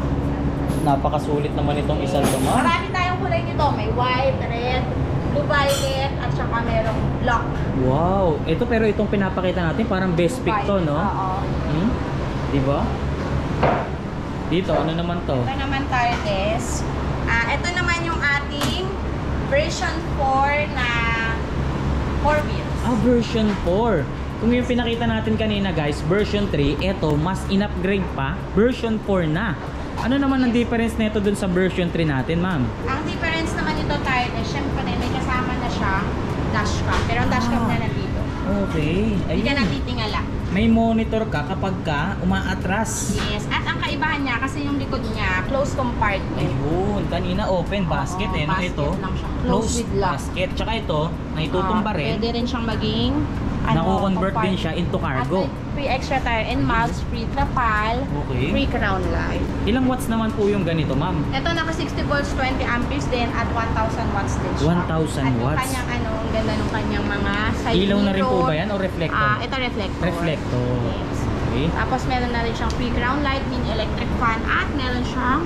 Napakasulit naman itong isang tuma. Marami tayong kulay nito. May white, red, blue violet, at saka merong black. Wow. Ito pero itong pinapakita natin parang best pick to, no? Oo. Diba? Dito, ano naman to? Ito naman Tireless. Ito naman yung ating version 4 na 4 wheels. Version 4. Kung yung pinakita natin kanina guys, version 3, ito mas in-upgrade pa, version 4 na. Ano naman ang difference nito dun sa version 3 natin, ma'am? Ang difference naman nito Tireless, syempre may kasama na siya dashcam. Pero ang dashcam na nandito. Okay. Hindi ka Ayun. natitingala. May monitor ka kapag ka umaatras. Yes. At ang kaibahan niya, kasi yung likod niya, closed compartment. Ayun, kanina open basket Oo, eh. No? basket Ito, lang siya. Closed closed with lock. basket. Tsaka ito, naitutumba rin. Pwede rin siyang maging Nako-convert din siya into cargo. At may free extra tire and mugs, free trapal, Okay. free crown light. Ilang watts naman po yung ganito, ma'am? Ito naka 60 volts, 20 amperes din at 1,000 watts din siya. 1,000 at yung watts. kanyang ang ganda ng kanyang mga side Ilaw na rin po mirror. ba yan o reflector? Ito reflector. Reflector. Yes. Okay. Tapos meron na rin siyang free crown light, mini electric fan at meron siyang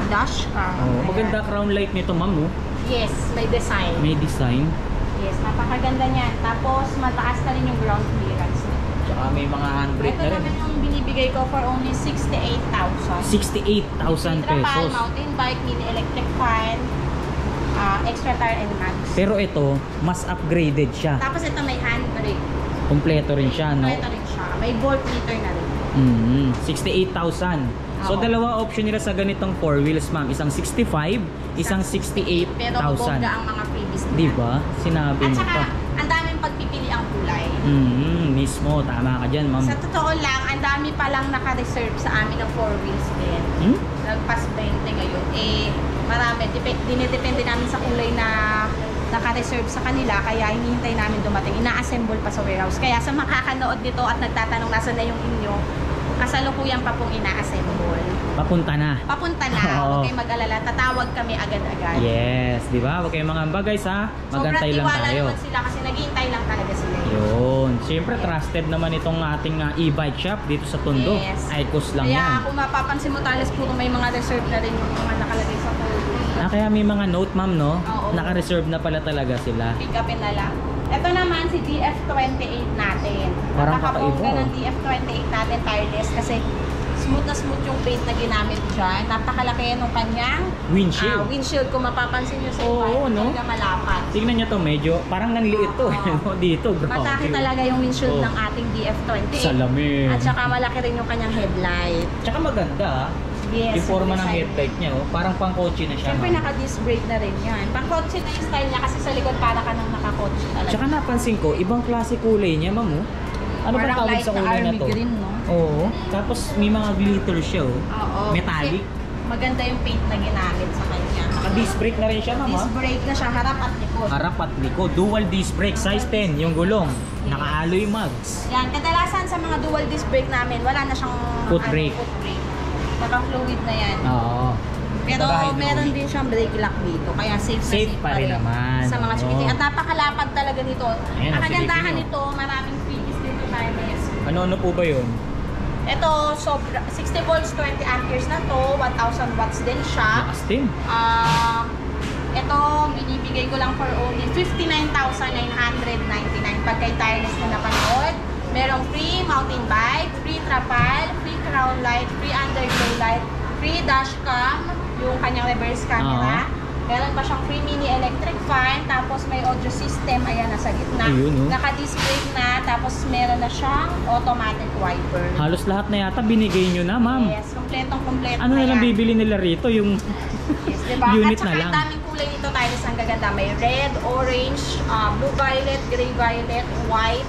dashcam. Oh, maganda crown light nito, ma'am. Oh. Yes, may design. May design. Yes, napakaganda niyan. Tapos mataas na rin yung ground clearance. Tsaka may mga handbrake Ito na rin. naman yung binibigay ko for only 68,000. 68,000 Trapal, pesos. mountain bike, mini electric fan, extra tire and mags. Pero ito, mas upgraded siya. Tapos ito may handbrake. Kompleto rin siya, no? Ito rin siya. May voltmeter na rin. 68,000. So, Oo. dalawa option nila sa ganitong 4 wheels, ma'am. Isang 65, isang Pero 68,000. bongga ang mga previous nila. Diba? Sinabi At mo saka, pa. ang daming pagpipili ang kulay. Mismo. Tama ka dyan, ma'am. Sa totoo lang, ang dami palang naka-reserve sa amin ng 4 wheels din. Nagpas 20 ngayon. Marami. Dinidepende namin sa kulay na naka-reserve sa kanila. Kaya hinihintay namin dumating. Ina-assemble pa sa warehouse. Kaya sa makakanood nito at nagtatanong nasa na yung inyo, kasalukuyan pa pong ina-assemble. Papunta na. Papunta na. Oo. Huwag kayong mag-alala. Tatawag kami agad-agad. Yes, di ba? Huwag kayong mangamba guys ha. Magantay lang Sobrang tayo. tiwala naman sila kasi naghihintay lang talaga sila. Yun. Siyempre trusted naman itong ating e-bike shop dito sa Tondo. Yes. Icos lang Kaya yan. kung mapapansin mo talas puro may mga reserve na rin yung mga nakalagay sa phone. Kaya may mga note ma'am no? Oo. Naka-reserve na pala talaga sila. Pick upin na lang. Ito naman si DF28 natin. Parang Napakabongga kakaiba. ng DF28 natin Tireless kasi smooth na smooth yung paint na ginamit dyan. Napakalaki nung kanyang Windshield. windshield. Kung mapapansin nyo sa Oo, iba, no? talaga malapat. Tignan nyo to, medyo parang nanliit to. Oo. Dito, grabe. Mataki talaga yung windshield Oo. ng ating DF28. Salamin. At saka malaki rin yung kanyang headlight. Tsaka maganda ah. Yes, Yung forma ng design. headlight niya oh. Parang pang kotse na siya. Siyempre ma'am. naka-disc brake na rin yan. Pang-kotse na yung style niya kasi sa likod para ka nang naka-kotse talaga. Tsaka napansin ko, ibang klase kulay niya ma'am oh. Ano ba Parang tawag light sa kulay na army to? green, no? Oo. Tapos may mga glitter siya oh. Oo. Metallic. Kasi maganda yung paint na ginamit sa kanya. Naka-disc brake na rin siya ma'am Disc ah. brake na siya, harap at likod. Harap at likod. Dual disc brake. Size 10 yung gulong. Naka-alloy mugs. Yan, kadalasan sa mga dual disc brake namin, wala na siyang Foot brake. foot brake. Naka-fluid na yan. Oo. Pero Naka-hydraulic. meron din siyang brake lock dito, kaya safe na Safe pa rin naman. sa mga Oo. chikiting. At napakalapad talaga nito. Ayan, Ang kagandahan silipin nyo. nito, maraming freebies dito tayo. Ano po ba yun? Ito, 60 volts, 20 amperes na to, 1,000 watts din siya. Lakas din. Ito, binibigay ko lang for only 59,999 pag kay Tireless na napanood. Merong free mountain bike, free trapal, free crown light, free underglow light, free dashcam, yung kanyang reverse camera, Meron pa siyang free mini electric fan, tapos may audio system, ayan, nasa gitna. Ayun, oh. Naka-disc brake na, tapos meron na siyang automatic wiper. Halos lahat na yata binigay nyo na, ma'am. Yes, kompletong-kompleto Ano na lang yan. bibili nila rito? Yung Yes, diba? unit At saka na lang. ang daming kulay nito tayo ang gaganda. May red, orange, blue violet, gray violet, white,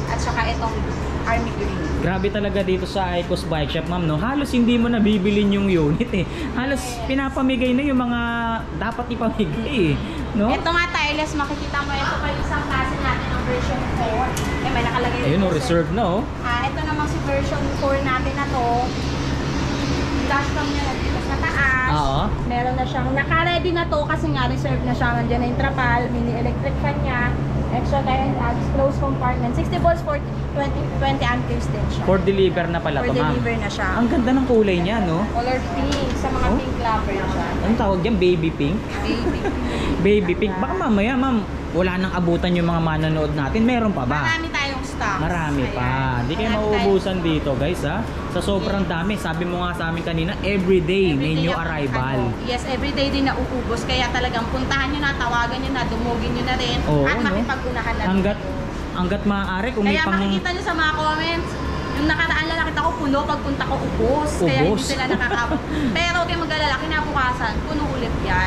at saka itong army green. Grabe talaga dito sa Icos Bike Shop, ma'am, no? Halos hindi mo nabibilin yung unit, eh. Halos pinapamigay na yung mga dapat ipamigay, eh. No? Ito nga tireless, makikita mo ito pa yung isang klase natin ng version 4. Eh, may nakalagay Ayun, dito, no, reserve na, oh. Ito naman si version 4 natin na to. Dashcam niya dito sa taas. Oo. Meron na siyang naka-ready na to kasi nga reserve na siya. Nandiyan na yung trapal, mini electric fan niya, extra tire and closed compartment. 60 volts for 20 amperes din siya. For deliver na pala For to, ma'am. deliver na siya. Ang ganda ng kulay niya, no? Color pink, sa mga Oh? pink lover na siya. Anong tawag yan? Baby pink? Baby. Baby pink. Baka mamaya, ma'am, wala nang abutan yung mga manonood natin. Meron pa ba? Marami tayong stocks. Marami pa. Ayan. Hindi kayo Marami mauubusan dito, guys, ha? Sa sobrang dami. Sabi mo nga sa amin kanina, everyday may new ang- arrival. Yes, everyday din nauubos. Kaya talagang puntahan nyo na, tawagan nyo na, dumugin nyo na rin. Oo, at no? makipag-unahan na rin. Hanggat maaari, kung may Kaya pang... makikita nyo sa mga comments, yung nakaraan lang nakita ko puno, pagpunta ko ubos. Kaya hindi Ubos. sila nakakabot. Pero huwag kayong mag-alala, kinabukasan, puno ulit yan.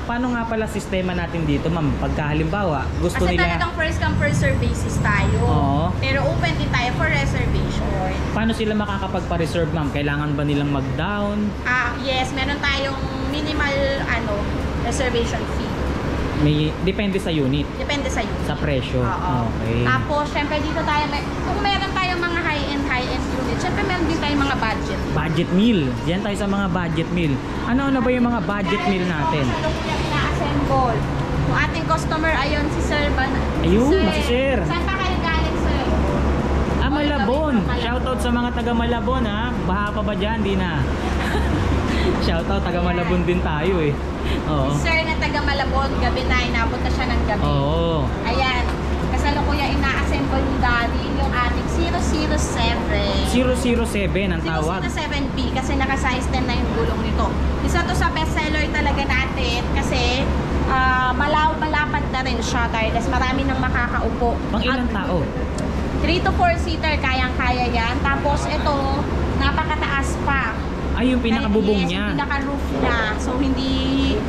Paano nga pala sistema natin dito, ma'am? Pagka halimbawa, gusto Kasi nila... talagang first come first serve basis tayo. Oo. Pero open din tayo for reservation. Paano sila makakapagpa-reserve, ma'am? Kailangan ba nilang mag-down? Yes, meron tayong minimal reservation fee. May depende sa unit, Depende sa unit. sa presyo. Oo. Okay. Tapos, syempre dito tayo, kung meron tayong mga high-end unit, syempre meron din tayong mga budget. Budget meal. Diyan tayo sa mga budget meal. Ano ba yung mga budget meal natin? Sa loob na-assemble. Yung ating customer, ayun, si Sir Ayun, si Sir. Saan pa kayo galing, Sir? Malabon. Shoutout sa mga taga Malabon, ha. Baha pa ba dyan? Di na. Shoutout, taga Malabon din tayo, eh. Oo. Si Sir na taga Malabon, gabi na, inabot na siya ng gabi. Oo. Ayan, kasalukuyan ina-assemble ni Daddy yung ating 007. 007 ang tawag. 007B kasi naka-size 10 na yung gulong nito. Isa to sa bestseller talaga natin kasi malapad na rin siya, tireless. Marami nang makakaupo. Pang ilang tao? 3 to 4 seater, kayang-kaya yan. Tapos ito, napakataas pa. Ay, yung pinakabubong Yes, niya. yung pinaka-roof na. So, hindi,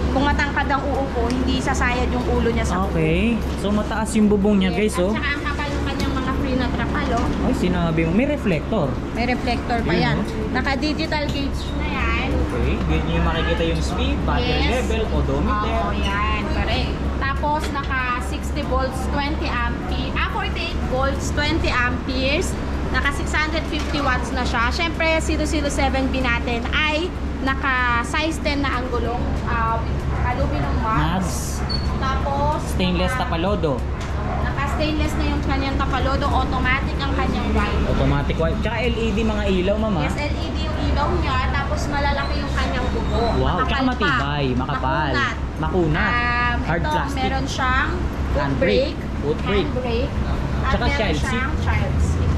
kung matangkad ang uupo, hindi sasayad yung ulo niya sa Okay. So, mataas yung bubong niya, guys, oh. At saka ang kapal ng kanyang mga free na trapal, oh. Ay, sinabi mo. May reflector. May reflector pa Yun, yan. oh. Naka-digital gauge na yan. Okay. Ganyan niyo makikita yung speed, battery Yes. level, odometer. Oo, yan. Correct. Tapos, naka 60 volts, 20 ampere. 48 volts, 20 amperes. Naka 650 watts na siya. Siyempre, 007B natin ay naka size 10 na ang gulong. Aluminum mags. Tapos, Stainless tapalodo. Naka-stainless na yung kanyang tapalodo. Automatic ang kanyang wiper. Automatic wipe. Tsaka LED mga ilaw, mama. Yes, LED yung ilaw niya. Tapos malalaki yung kanyang bubo. Wow, tsaka Makapal pa. matibay, makapal. Makunat. Makunat. Hard ito, plastic. meron siyang foot Handbrake. brake. Foot brake. Handbrake. At Tsaka meron child seat. siyang child seat.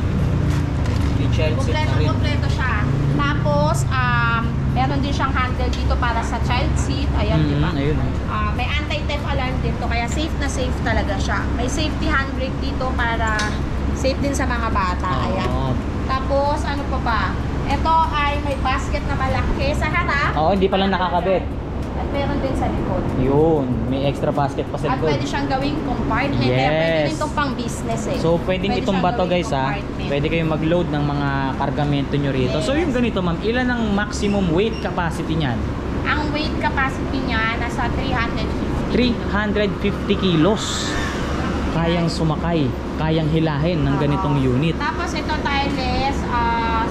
May child seat na rin. Kompleto siya. Tapos, meron din siyang handle dito para sa child seat. Ayan, di ba? Ayun. May anti-theft alarm dito, kaya safe na safe talaga siya. May safety handbrake dito para safe din sa mga bata. Ayan. Oo. Tapos, ano pa ba? Ito ay may basket na malaki sa harap. Oo, hindi pa lang nakakabit. At meron din sa likod. Yun, may extra basket pa sa At pwede likod. siyang gawing compartment. Kaya pwede Yes. din itong pang business eh. So, pwedeng Pwede itong siyang bato, gawing guys, ha. compartment. Pwede kayong mag-load ng mga kargamento nyo rito. So, Yes. yung ganito, ma'am, ilan ang maximum weight capacity niyan? Ang weight capacity niya nasa 350. 350 kilos. Kayang sumakay, kayang hilahin ng ganitong unit. Tapos ito tireless,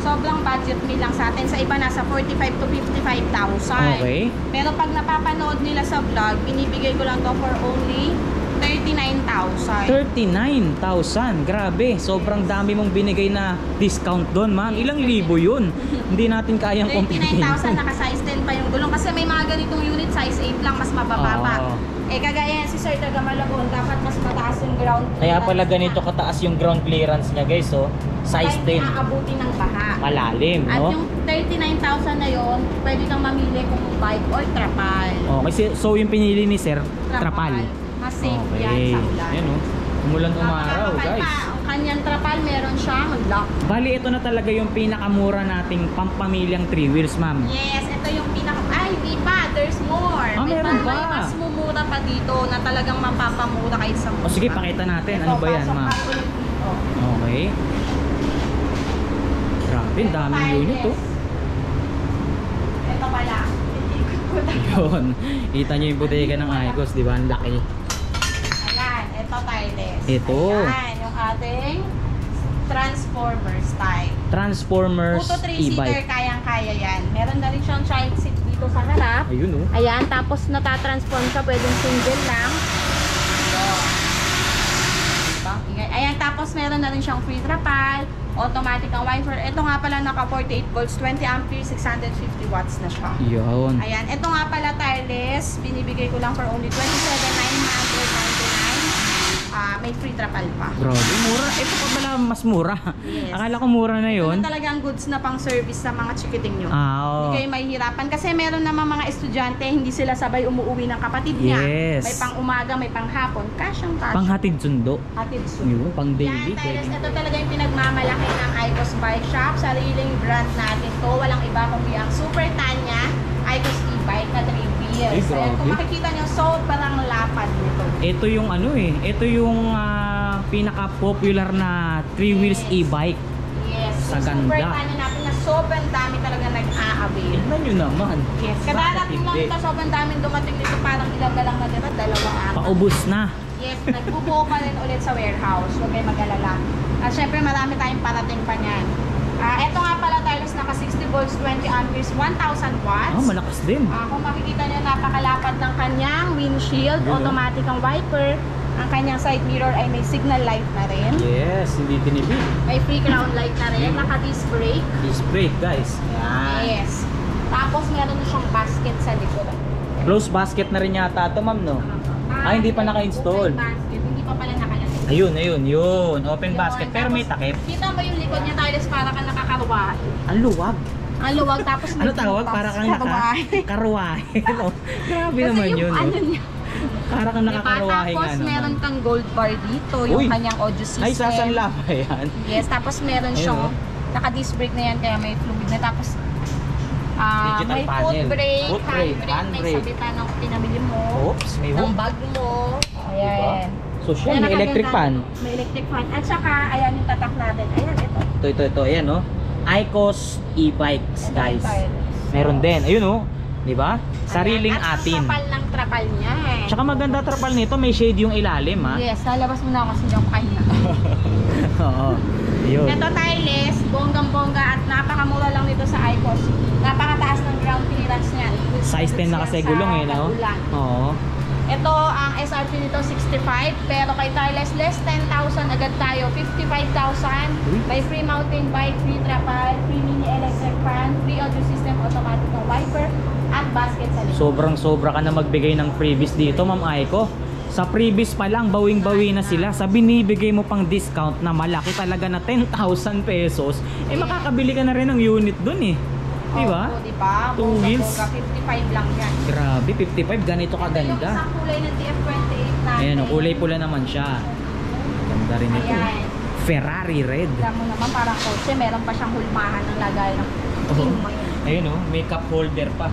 sobrang budget meal lang sa atin. Sa iba nasa 45 to 55,000. Okay. Pero pag napapanood nila sa vlog, binibigay ko lang to for only 39,000. 39,000. Grabe, sobrang dami mong binigay na discount doon, ma'am. Ilang libo yun? Hindi natin kayang kumpitin. 39,000 naka-size 10 pa yung gulong. Kasi may mga ganitong unit, size 8 lang, mas mababa pa. Oo. Eh kagaya yan si Sir taga Malabon, dapat mas mataas yung ground Kaya pala clearance ganito niya. kataas yung ground clearance niya guys, oh. Size Kaya 10. aabutin ng baha. Malalim, At no? yung 39,000 na yon, pwede kang mamili kung bike or trapal. Oh, kasi so yung pinili ni Sir, trapal. Mas safe Okay. yan sa ulan. Yan, oh. Umulan umaraw, Napakakapal guys. pa. Ang kanyang trapal, meron siyang lock. Bali, ito na talaga yung pinakamura nating pampamilyang 3 wheels, ma'am. Yes, ito yung pinaka... Ay, hindi pa. There's more. Meron pa. May mas mumura pa dito na talagang mapapamura kayo sa mura. O sige, pakita natin. Ito, Ano ba yan, pasok ma'am? ka ulit dito. Okay. Grabe, ang daming Ito, unit, oh. Ito pala. Yun. Kita nyo yung bodega ng Icos, di ba? Ang laki. Ayan, ito tireless. Ito. Ayan, yung ating transformer style. Transformers 2 to 3 seater, e-bike. kayang-kaya yan. Meron na rin siyang child seat dito sa harap. Ayun, oh. Ayan, tapos natatransform siya, pwedeng single lang. Ayan, tapos meron na rin siyang free trapal, automatic ang wiper. Ito nga pala naka 48 volts, 20 amperes, 650 watts na siya. Yun. Ayan, ito nga pala tireless, binibigay ko lang for only 27,999. May free trapal pa. Grabe, mura. Ito pa pala mas mura. Yes. Akala ko mura na Ito yun. na talagang goods na pang service sa mga chikiting nyo. Oo. Hindi kayo mahihirapan kasi meron naman mga estudyante, hindi sila sabay umuwi ng kapatid niya. Yes. May pang umaga, may pang hapon. Kasyang kasya. Panghatid sundo. Hatid sundo. Yun, pang daily. Yan, Tyrus, pwede. ito talaga yung pinagmamalaki ng Icos Bike Shop. Sariling brand natin to. Walang iba kundi ang Super Tanya Icos e-bike na 3 wheels. Ay, Ayan, grabe. kung makikita nyo, sobrang lapad nito. Ito yung ano eh. Ito yung pinaka-popular na 3 wheels e-bike. Yes. Sa yung Super ganda. Tanya natin na sobrang dami talaga nag-a-avail. Tignan nyo naman. Yes. Bakit Kadarating lang hindi? ito, sobrang daming dumating dito. Parang ilang na lang na dito, 2 ata. Paubos na. Yes, nagbubuo pa rin ulit sa warehouse. Huwag kayo mag-alala. At syempre marami tayong parating pa niyan. Ito nga pala Tyrus, naka 60 volts, 20 amperes, 1,000 watts. Ah, malakas din. Kung makikita nyo, napakalapad ng kanyang windshield, Yun, oh. automatic ang wiper. Ang kanyang side mirror ay may signal light na rin. Yes, hindi tinibig. May free crown light na rin. Yun, oh. Naka-disc brake. Disc brake, guys. Yan. Yes. Tapos meron na siyang basket sa likod. Close basket na rin yata ito, ma'am, no? Hindi pa naka-install. Open basket. Hindi pa pala nakalagay. Ayun. Open Yun, basket. Pero may tapos, takip. Kita mo yung likod niya, Tyrus, para ka nakakarwahe. Ang luwag. Ang luwag, tapos may Ano tawag? butas. Para kang Karwahe. nakakarwahe. No? Grabe Kasi naman yung yun. ano No? niya. Para kang Diba? nakakarwahe Tapos nga naman. meron kang gold bar dito, yung Uy! kanyang audio system. Ay, sasanla ba yan? Yes, tapos meron Ayun, siyang oh. naka-disc brake na yan, kaya may fluid na. Tapos Digital may panel. foot brake, Foot brake, hand hand brake, may brake. sabitan ng pinabili mo, Oops, may ng hook. bag mo. Ayan. Diba? So, siya, Ayan, may electric fan. nakaganda. May electric fan. At saka, ayan yung tatak natin. Ayan, ito. Ito. Ayan, no? Icos e-bikes, Ito guys. yung tires. Meron din. Ayun, no? Di ba? Sariling Ayan. At atin. ang trapal ng trapal niya. Tsaka maganda trapal nito, may shade yung ilalim, ha? Yes, lalabas mo na ako kasi hindi ako kaina. Oo. Yun. Ito tireless, bonggang-bongga at napakamura lang nito sa Icos. Napakataas ng ground clearance niyan. Size 10 na kasi gulong eh, no? Tag-ulan. Oo. Ito, ang SRP nito 65, pero kay tireless less 10,000 agad tayo, 55,000. Uy. May free mountain bike, free trapal, free mini electric fan, free audio system, automatic ng wiper, at basket sa likod. Sobrang-sobra ka na magbigay ng freebies dito, Ma'am Aiko. Sa freebies pa lang, bawing-bawi na sila. Sa binibigay mo pang discount na malaki talaga na 10,000 pesos, eh makakabili ka na rin ng unit dun eh. Di ba? Oo, diba? Two wheels. 55 lang yan. Grabe, 55. Ganito Ito yung kaganda. isang kulay ng TF28 natin. Ayan, oh, kulay pula naman siya. Ganda rin ito. Ayan. Ferrari red. Alam mo naman, parang kotse, meron pa siyang hulmahan ng lagay ng Ayun oh, may cup holder pa.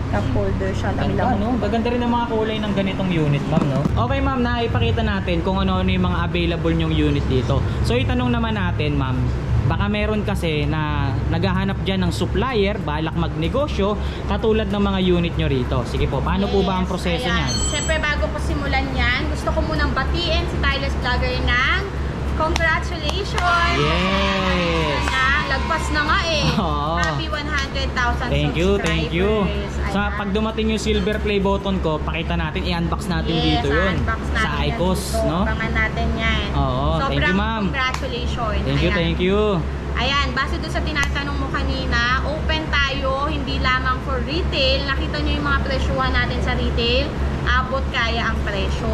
cup holder siya. Ganda, no? Gaganda rin ang mga kulay ng ganitong unit, ma'am, no? Okay, ma'am, naipakita natin kung ano-ano yung mga available nyong unit dito. So, itanong naman natin, ma'am, baka meron kasi na naghahanap dyan ng supplier, balak magnegosyo, katulad ng mga unit nyo rito. Sige po, paano po ba ang proseso Ayan. niyan? Siyempre, bago ko simulan yan, gusto ko munang batiin si Tyrus Vlogger ng congratulations! Yes! Lagpas na nga eh. Oo. Happy 100,000 Thank you, thank you. subscribers. Sa Ayan. pag dumating yung silver play button ko, pakita natin, i-unbox natin dito yun. unbox natin Sa yan Icos, dito. no? Abangan natin yan. Oo, thank you, Sobrang ma'am. congratulations. Thank you, Ayan. thank you. Ayan, base doon sa tinatanong mo kanina, open tayo, hindi lamang for retail. Nakita nyo yung mga presyuhan natin sa retail. abot kaya ang presyo.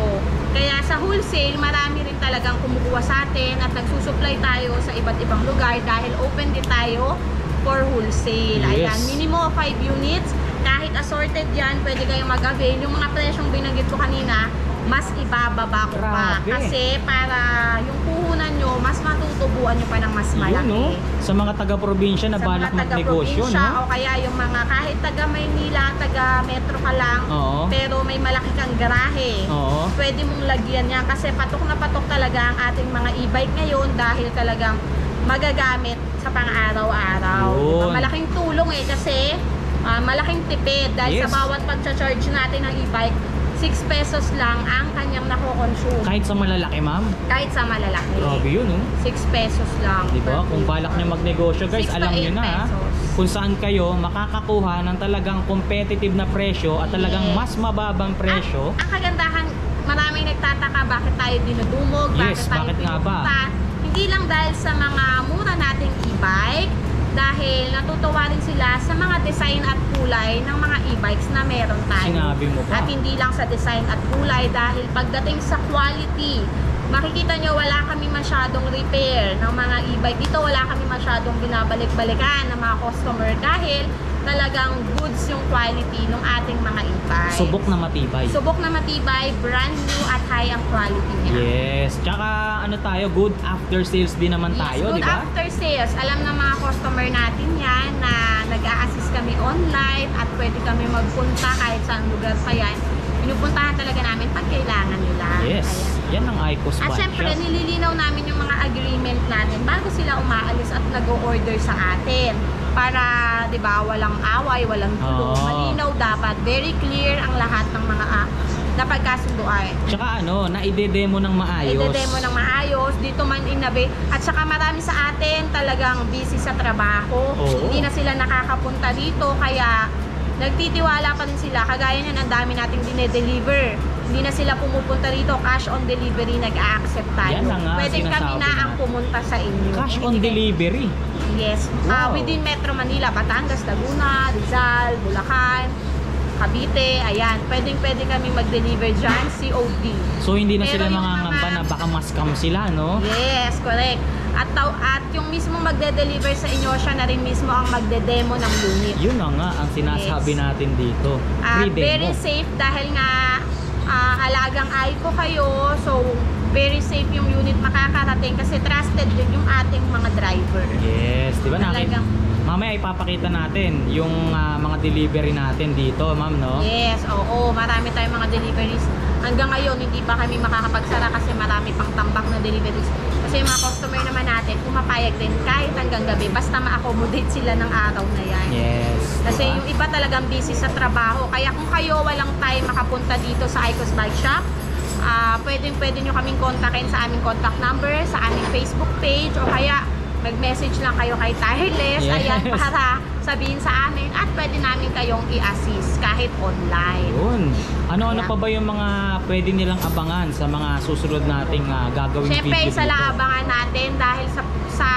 Kaya sa wholesale, marami rin talagang kumukuha sa atin at nagsusupply tayo sa iba't ibang lugar dahil open din tayo for wholesale. Yes. Ayan, minimum of 5 units. Kahit assorted yan, pwede kayong mag-avail. Yung mga presyong binanggit ko kanina, mas ibababa ko pa. Grabe. Kasi para yung puhunan nyo, mas matutubuan nyo pa ng mas malaki. Yun, no? Sa mga taga-probinsya na Sa balak mga magnegosyo, taga-probinsya, no? o kaya yung mga kahit taga Maynila, taga Metro ka lang, Oo. pero may malaki kang garahe. Oo. Pwede mong lagyan yan kasi patok na patok talaga ang ating mga e-bike ngayon dahil talagang magagamit sa pang-araw-araw. Yun. Diba? Malaking tulong kasi malaking tipid dahil Yes. sa bawat pagcha-charge natin ng e-bike, 6 pesos lang ang kanyang nako-consume. Kahit sa malalaki, ma'am. Kahit sa malalaki. Grabe yun, no? 6 pesos lang. Diba? per Kung balak nyo magnegosyo, guys, 6 to alam 8 nyo na, ha? pesos. Kung saan kayo makakakuha ng talagang competitive na presyo at talagang Yes. mas mababang presyo. Ang kagandahan, maraming nagtataka bakit tayo dinudumog, Yes, bakit nga ba? pinupunta. Hindi lang dahil sa mga mura nating e-bike, dahil natutuwa rin sila sa mga design at kulay ng mga e-bikes na meron tayo. Sinabi mo pa. At hindi lang sa design at kulay, dahil pagdating sa quality, makikita nyo wala kami masyadong repair ng mga e-bike. Dito wala kami masyadong binabalik-balikan ng mga customer dahil talagang goods yung quality ng ating mga e-bike. Subok na matibay. Subok na matibay, brand new at high ang quality niya. Yes. Tsaka ano tayo, good after sales din naman tayo, good di ba? after sales. Alam ng mga customer natin yan na nag-a-assist kami online at pwede kami magpunta kahit saan lugar pa yan. Pinupuntahan talaga namin pag kailangan nila. Yes. Ayan. Yan ang Icos At Bike syempre, Shop. nililinaw namin yung mga agreement natin bago sila umaalis at nag-o-order sa atin. Para, di ba, walang away, walang gulo. Oo. Malinaw dapat. Very clear ang lahat ng mga napagkasunduan. Tsaka ano, naide-demo ng maayos. Ide-demo ng maayos, dito man inabi. At saka marami sa atin talagang busy sa trabaho. Oo. Hindi na sila nakakapunta dito, kaya nagtitiwala pa rin sila. Kagaya niyan, ang dami nating dinedeliver. Hindi na sila pumupunta dito, cash on delivery, nag-a-accept tayo. Yan na nga, Pwede kami sinasabi na ang natin. pumunta sa inyo. Cash on Hindi- delivery. Yes. Wow. Within Metro Manila, Batangas, Laguna, Rizal, Bulacan, Cavite, ayan. Pwede kami mag-deliver dyan, COD. So hindi na Pero sila yung mangangamba mga- na baka ma-scam sila, no? Yes, correct. At yung mismo magde-deliver sa inyo, siya na rin mismo ang magde-demo ng unit. Yun na nga ang sinasabi Yes. natin dito. Free Very demo. safe dahil nga alagang Aiko kayo. So, very safe yung unit makakarating kasi trusted din yung ating mga driver. Yes, di ba natin? Talagang- Mamaya ipapakita natin yung mga delivery natin dito, ma'am, no? Yes, oo. Marami tayong mga deliveries. Hanggang ngayon, hindi pa kami makakapagsara kasi marami pang tambak na deliveries. Kasi yung mga customer naman natin, pumapayag din kahit hanggang gabi. Basta ma-accommodate sila ng araw na yan. Yes. Kasi diba? yung iba talagang busy sa trabaho. Kaya kung kayo walang time makapunta dito sa Icos Bike Shop, pwede nyo kaming kontakin sa aming contact number, sa aming Facebook page, o kaya mag-message lang kayo kay Tireless. Yes. Ayan, para sabihin sa amin at pwede namin kayong i-assist kahit online. Yun. Ano-ano Kaya- pa ba yung mga pwede nilang abangan sa mga susunod nating gagawing Siyempre, video isa dito? lang abangan natin dahil sa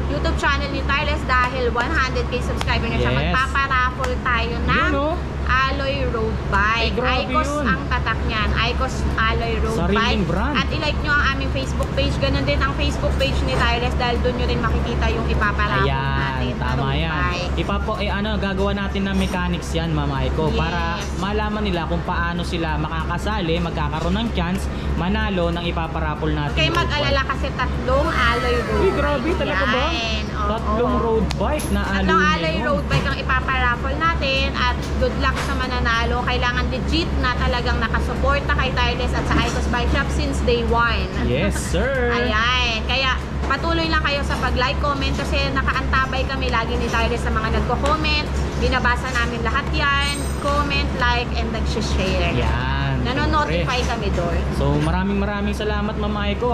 YouTube channel ni Tireless dahil 100k subscriber na siya. Yes. Magpaparaffle tayo ng Yun, oh. Alloy Road Ay, Bike. grabe Icos yun. ang tatak niyan. Icos Alloy Road Sariling Bike. brand. At i-like nyo ang aming Facebook page. Ganun din ang Facebook page ni Tireless dahil doon nyo rin makikita yung ipaparaffle natin. Ayan, na tama road yan. bike. Gagawa natin ng mechanics yan, Ma'am Aiko, Yes. para malaman nila kung paano sila makakasali, magkakaroon ng chance, manalo ng ipaparapol natin. Kayo mag-alala kasi tatlong alloy road Uy, grabe, bike talaga ba? yan. Oo. Tatlong road bike na Tatlong alloy aluminum. road bike ang ipaparaffle natin at good luck sa mananalo. Kailangan legit na talagang nakasuporta kay Tireless at sa Icos Bike Shop since day 1. Yes, sir. Ayan. Kaya patuloy lang kayo sa pag-like, comment kasi nakaantabay kami lagi ni Tireless sa mga nagko-comment. Binabasa namin lahat yan. Comment, like, and nag-share. Yan. Nanonotify kami doon. So maraming salamat, Ma'am Aiko,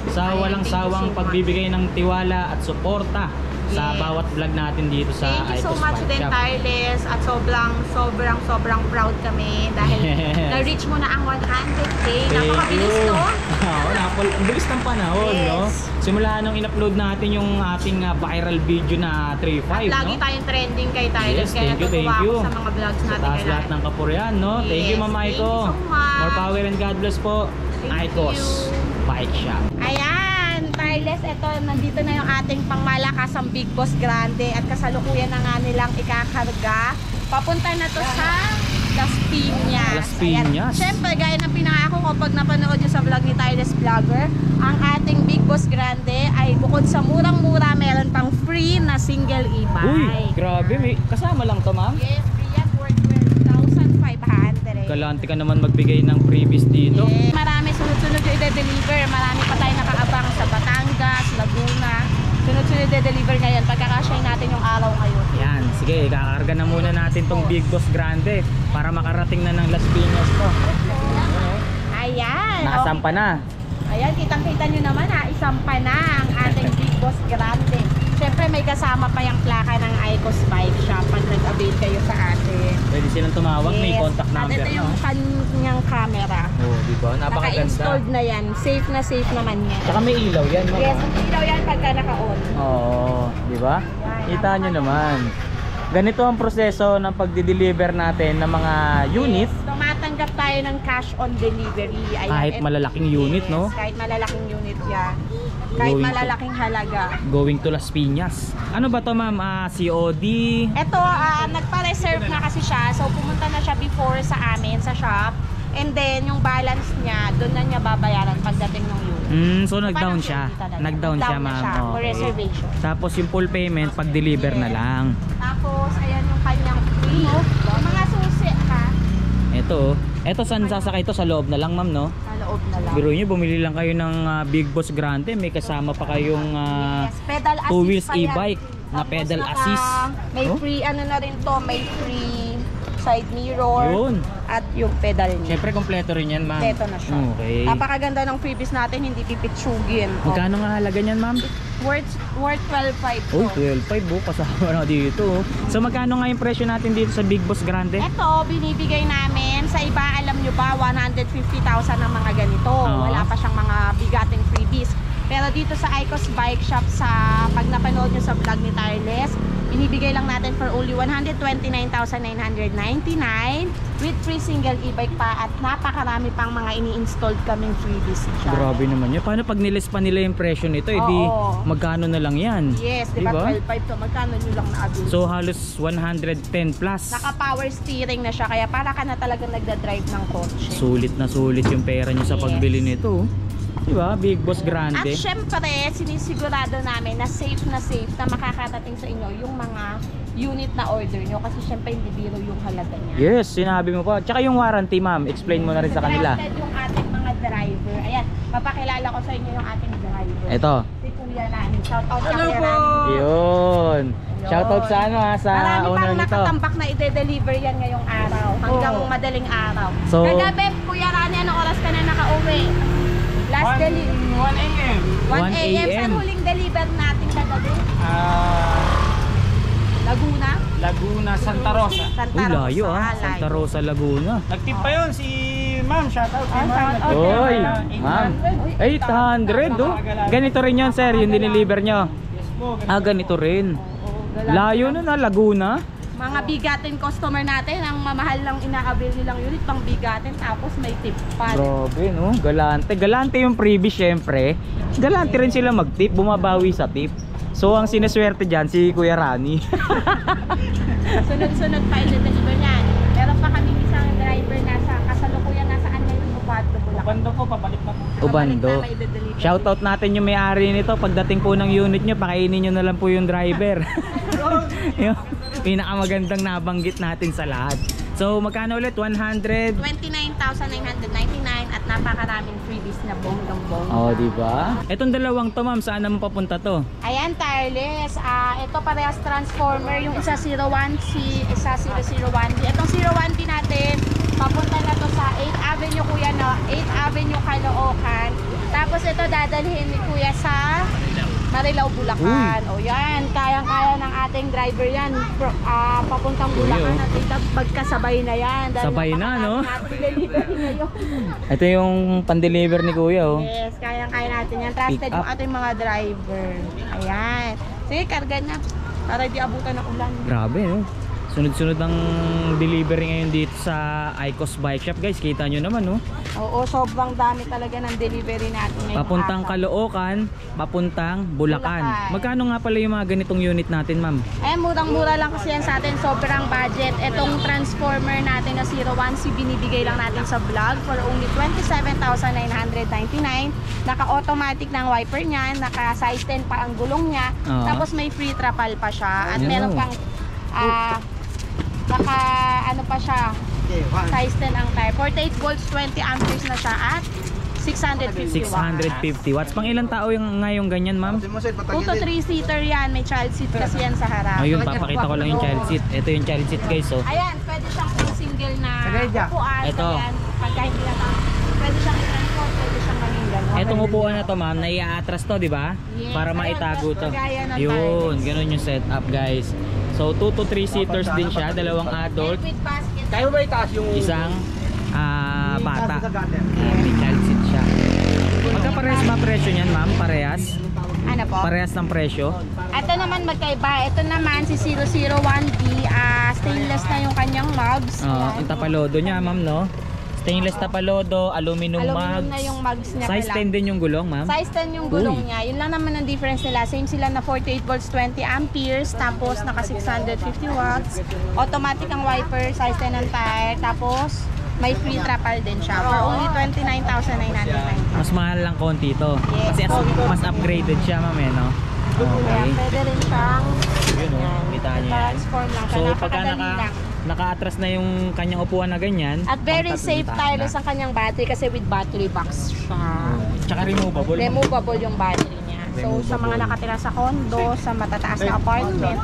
sa Ayan, walang thank you sawang so much. pagbibigay ng tiwala at suporta sa Yes. bawat vlog natin dito sa Thank you so Icos much Bike din, Shop. Tireless. At sobrang proud kami dahil Yes. na-reach mo na ang 100k. Thank Napakabilis, you. no? Oo, ang bilis ng panahon, Yes. no? Simula nung in-upload natin yung ating viral video na 3.5, Lagi no? tayong trending kay Tyler. Yes, Kaya thank you, thank natutuwa you. ako sa mga vlogs Sa natin taas kay lahat ng kapurian, no? Thank you, Yes, Ma'am thank Aiko. you so much. More power and God bless po. Thank Aikos you. Bike Shop. Ayan, Tyles, ito, nandito na yung ating pangmalakasang Big Boss Grande at kasalukuyan na nga nilang ikakarga. Papunta na to sa Las Piñas. Las Piñas. Ayan. Siyempre, gaya ng pinangako ko pag napanood nyo sa vlog ni Tyles Vlogger, ang ating Big Boss Grande ay bukod sa murang-mura, meron pang free na single e-bike. Uy, grabe. May kasama lang to, ma'am. Yes, free yan, worth 12,500. Galante ka naman magbigay ng freebies dito. Yes. Marami sunod-sunod yung i-deliver. Marami pa tayo nakaabang sa Batangas, Laguna. Sunod-sunod i-deliver ngayon. Pagkakasyahin natin yung araw ngayon. Yan, sige, kakarga na muna natin tong Big Boss Grande para makarating na ng Las Piñas to. Ayan. Nakasampa na. Ayan, kitang-kita nyo naman ha. Isampa na ang ating Big Boss Grande. Siyempre may kasama pa yung plaka ng Aikos Bike Shop pag nag-avail kayo sa atin. Pwede silang tumawag, may Yes. contact At number, ito yung no? kanyang camera. Oh, di ba? Napakaganda. Naka-installed na yan. Safe na safe naman yan. Tsaka may ilaw yan, ma'am. Yes, ilaw yan pagka naka-on. Oo, di ba? Kita nyo naman. Ganito ang proseso ng pagdi-deliver natin ng mga unit. Yes, tumatanggap tayo ng cash on delivery. Ayan, Kahit et- malalaking unit, yes, no? Kahit malalaking unit yan. Kahit Going to- malalaking halaga. Going to Las Piñas. Ano ba to, ma'am? COD? Ito, nagpa-reserve na kasi siya. So, pumunta na siya before sa amin, sa shop. And then, yung balance niya, doon na niya babayaran pagdating ng unit. So nag-down Parang siya. hindi talaga. Nag-down siya, na ma'am. siya for Okay. reservation. Tapos yung full payment pag-deliver na Yes. lang. Tapos, ayan yung kanyang free. Yung mga susi, ha? Ito saan sasakay to? Sa loob na lang, ma'am, no? Sa loob na lang. Biro nyo, bumili lang kayo ng Big Boss Grande. May kasama pa kayong Yes, pedal assist 2 wheels pa yan. e-bike na Tapos pedal naka- assist. May Oh? free ano na rin to, may free side mirror Yun. at yung pedal niya. Siyempre, kompleto rin yan, ma'am. Kompleto na siya. Okay. Napakaganda ng freebies natin, hindi pipitsugin. Magkano nga halaga niyan, ma'am? Worth 12,500 Oh, to. 12.5 oh. Kasama na dito. Oh. So magkano nga yung presyo natin dito sa Big Boss Grande? Ito, binibigay namin sa iba, alam nyo ba, 150,000 ng mga ganito. Oo. Wala pa siyang mga bigating freebies. Pero dito sa Aikos Bike Shop, sa pag napanood nyo sa vlog ni Tyles, binibigay lang natin for only 129,999 with free single e-bike pa at napakarami pang mga ini-installed kaming freebies dyan. Grabe naman yun. Paano pag nilis pa nila yung presyo nito? Eh di Oo. magkano na lang yan? Yes, di ba? 12,500 to. Magkano nyo lang na-avail? So halos 110 plus. Naka-power steering na siya, kaya para ka na talaga nagda-drive ng kotse. Sulit na sulit yung pera nyo sa Yes. pagbili nito. Di ba? Big Boss At Grande. syempre, sinisigurado namin na na makakarating sa inyo yung mga unit na order nyo kasi syempre hindi biro yung halaga niya. Yes, sinabi mo pa. Tsaka yung warranty, ma'am. Explain mo na rin sa kanila. Trusted yung ating mga driver. Ayan, papakilala ko sa inyo yung ating driver. Ito. Si Kuya Rani. Shout out Hello kay po! Rani. Yun. Shoutout sa ano sa Marami owner pang nito. nakatambak na i-deliver yan ngayong araw. Hanggang Oh. madaling araw. So- Kagabi, Kuya Rani, anong oras ka na nakauwi? Last delivery. 1 a.m. 1 1 a.m. Saan a.m. huling deliver natin kagabi? Laguna? Laguna, Santa Rosa. Santa Uy, layo Rosa. ah. Santa Rosa, Laguna. Nagtip pa yun si Ma'am. Shoutout kay Oh, Ma'am. shout out. Oy, Okay. ma'am. 800 oh. Ganito rin yun, sir, yung diniliver nyo. Yes po. Ganito rin. Oo, Layo na na, Laguna. Mga bigatin customer natin, ang mamahal lang ina-avail nilang unit, pang bigatin, tapos may tip pa. Grabe, no? Galante. Galante yung freebie, syempre. Galante rin sila mag-tip, bumabawi sa tip. So, ang sineswerte dyan, si Kuya Rani. Sunod-sunod pa i-deliver niyan. Meron pa kami isang driver nasa kasalukuyan, nasaan ngayon, Ubando, Bulacan. Ubando po, pabalik na po. Ubando. Pabalik na, may i-deliver. Shoutout natin yung may-ari nito. Pagdating po ng unit nyo, pakainin nyo na lang po yung driver. Yung pinakamagandang nabanggit natin sa lahat. So, magkano ulit? 100? 29,999 at napakaraming freebies na bonggang-bongga. Oh, di ba? Etong dalawang to, ma'am, saan naman papunta to? Ayan, Tarles. Ito parehas transformer. Yung isa 01C, isa 001B. Itong 01B natin, papunta na to sa 8th Avenue, Kuya, no? 8th Avenue, Caloocan. Tapos ito dadalhin ni Kuya sa Marilao, Bulacan. O yan, kayang-kaya ng ating driver yan. Papuntang Bulacan at ito pagkasabay na yan. Dahil Sabay na, no? natin delivery ngayon. Ito yung pan-deliver ni Kuya, oh. Yes, kayang-kaya natin yan. Trusted Pick up. yung ating mga driver. Ayan. Sige, karga na. Para di abutan ng ulan. Grabe, no? Sunod-sunod ang delivery ngayon dito sa Icos Bike Shop, guys. Kita nyo naman, no? Oo, sobrang dami talaga ng delivery natin ngayong Papuntang araw. Caloocan, papuntang Bulacan. Bulacan. Magkano nga pala yung mga ganitong unit natin, ma'am? Eh, murang-mura lang kasi yan sa atin, sobrang budget. Itong transformer natin na 01C, binibigay lang natin sa vlog for only 27,999. Naka-automatic ng wiper niya, naka-size 10 pa ang gulong niya, Oo. tapos may free trapal pa siya. At Yo. meron pang, ano pa siya, size 10 ang tire. 48 volts, 20 amperes na siya at 650 watts. 650 watts. Pang ilang tao yung ngayong ganyan, ma'am? 2 to 3 seater yan, may child seat kasi yan sa harap. Ayun, papakita ko lang yung child seat. Ito yung child seat, guys, oh. Ayan, pwede siyang single na Sagayja. upuan. Ito. Ayan, pagka hindi na pwede siyang transport, pwede siyang maging gano'n. Etong upuan na to, ma'am, naiaatras to, di ba? Yes, Para ayun, maitago to. gaya ng Yun, tires. ganun yung setup, guys. So, 2 to 3 seaters din siya, dalawang adult, With basket. Kaya mo ba itaas yung... isang bata. May child seat siya. Magkaparehas ba presyo niyan, ma'am? Parehas? Ano po? Parehas ng presyo? Ito naman magkaiba. Ito naman si 001B, stainless na yung kanyang mugs. Ayan. Yung tapalodo niya, ma'am, no? Stainless tapalodo, aluminum Aluminum mugs. na yung mugs niya. Size pala. 10 din yung gulong, ma'am? Size 10 yung gulong Uy. niya. Yun lang naman ang difference nila. Same sila na 48 volts, 20 amperes. Tapos naka 650 watts. Automatic ang wiper, size 10 ang tire. Tapos may free trapal din siya. For only 29,999. Mas mahal lang konti to. Yes. Kasi mas upgraded siya, ma'am, eh, no? Kaya Okay. pwede rin siyang Yun, oh. Kita niyo yan. transform lang. So, pagka Napakadali lang. naka-atras na yung kanyang upuan na ganyan. At very pang safe tatlong tireless tao ang kanyang battery kasi with battery box siya. na. Tsaka removable. Removable yung battery niya. So sa mga nakatira sa condo, sa matataas na apartment,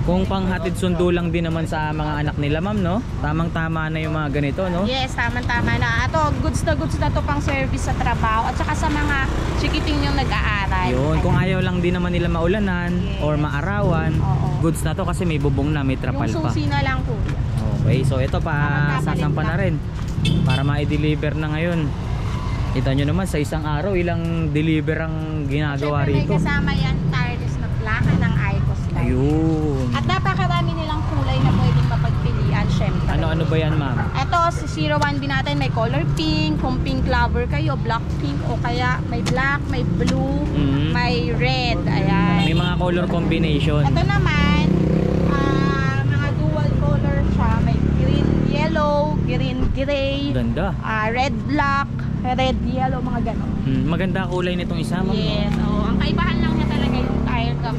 Kung panghatid sundo lang din naman sa mga anak nila, ma'am, no? Tamang-tama na yung mga ganito, no? yes, tama-tama na. Ito, goods na to pang service sa trabaho at saka sa mga chikiting yung nag-aaral. Yun, kung ayaw lang din naman nila maulanan Yes. or maarawan, Oo. goods na to kasi may bubong na, may trapal Yung pa. susi na lang po. Okay, so ito pa, Magpapalit sasampa na lang. rin para ma-deliver na ngayon. Kita nyo naman, sa isang araw, ilang deliver ang ginagawa Siyempre may rito. kasama yan tireless na plaka ng Icos Life. Ayun. At napakarami nilang kulay na pwedeng mapagpilian, syempre. Ano ba yan, ma'am? Ito, si 01B natin may color pink. Kung pink lover kayo, black pink. O kaya may black, may blue, Mhm. may red. Ayan. May mga color combination. Ito naman, mga dual color siya. May green, yellow, green, gray, Ganda. red, black, red, yellow, mga ganon. Maganda kulay nitong isa, ma'am. Yes. Oh, ang kaibahan lang niya talaga yung tire cup.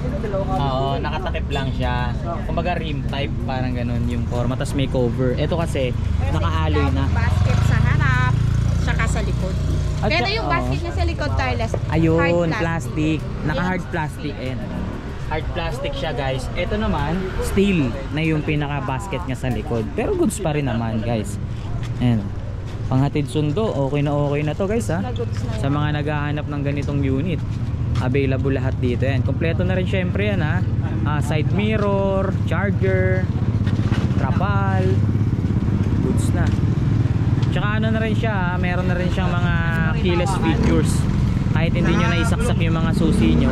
Oo, nakatakip lang siya. Kumbaga rim type, parang ganun yung forma. Tapos may cover. Ito kasi, naka-alloy na. Basket sa harap, saka sa likod. At Pero sa- yung oo. basket niya sa likod, tireless. Ayun, hard plastic. Naka-hard plastic. Ayan. Hard plastic siya, guys. Ito naman, steel na yung pinaka-basket niya sa likod. Pero goods pa rin naman, guys. Ayan. Panghatid sundo, okay na to, guys, ha? Na goods na Sa yun. mga naghahanap ng ganitong unit, available lahat dito. Yan, kompleto na rin syempre yan, ha. Side mirror, charger, trapal, goods na. Tsaka ano na rin siya, ha? Meron na rin siyang mga keyless features. Kahit hindi nyo naisaksak yung mga susi nyo,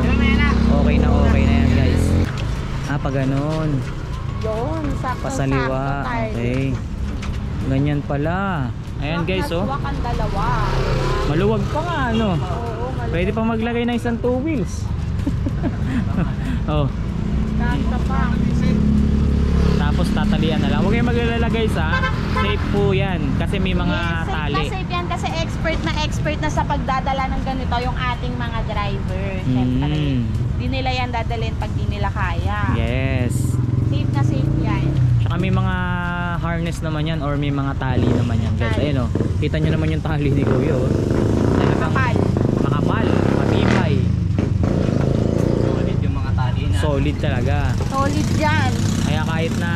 okay na yan, guys. Pag ganun, Yun, sakto-sakto pasaliwa, tire. okay. Ganyan pala. Ayan, guys, oh. Maswak ang dalawa. Maluwag pa nga, ano. Oo, maluwag. Pwede pa maglagay ng isang 2 wheels. Oh, Ganda pa. tapos tatalian na lang. Huwag kayong maglalagay sa safe po yan kasi may mga Yes, tali. safe yan kasi expert na sa pagdadala ng ganito yung ating mga driver. Siyempre, di nila yan dadalhin pag di nila kaya. Yes. Safe na safe yan. Tsaka may mga harness naman yan or may mga tali naman yan, guys. Ayun, oh. Kita nyo naman yung tali ni Kuya, oh. Talagang Kapal. makapal, matibay. Solid yung mga tali na. Solid talaga. Solid yan. Kaya kahit na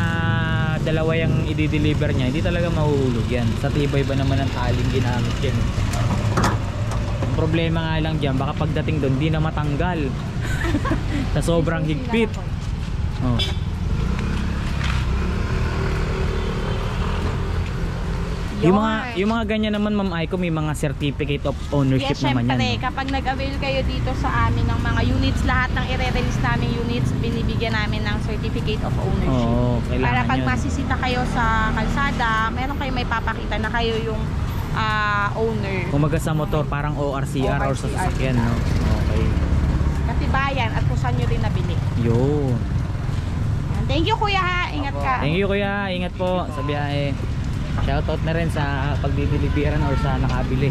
dalawa yung i-deliver niya, hindi talaga mahuhulog yan. Sa tibay ba naman ang taling ginamit yan. Ang problema nga lang dyan, baka pagdating doon, di na matanggal. Sa sobrang higpit. Oh. Yung mga ganyan naman, Ma'am Aiko, may mga certificate of ownership Yes, naman syempre, yan. No? kapag nag-avail kayo dito sa amin ng mga units, lahat ng i-release namin units, binibigyan namin ng certificate of ownership. Oo, kailangan Para pag yun. masisita kayo sa kalsada, meron kayo may papakita na kayo yung owner. Kumaga sa motor, parang ORCR or sa sasakyan, no? Okay. Katibayan at kung saan nyo rin nabili. Yun. Thank you, kuya, ha. Ingat ka. Thank you, kuya. Ingat po sa biyahe. Shoutout na rin sa pagdideliveran or sa nakabili.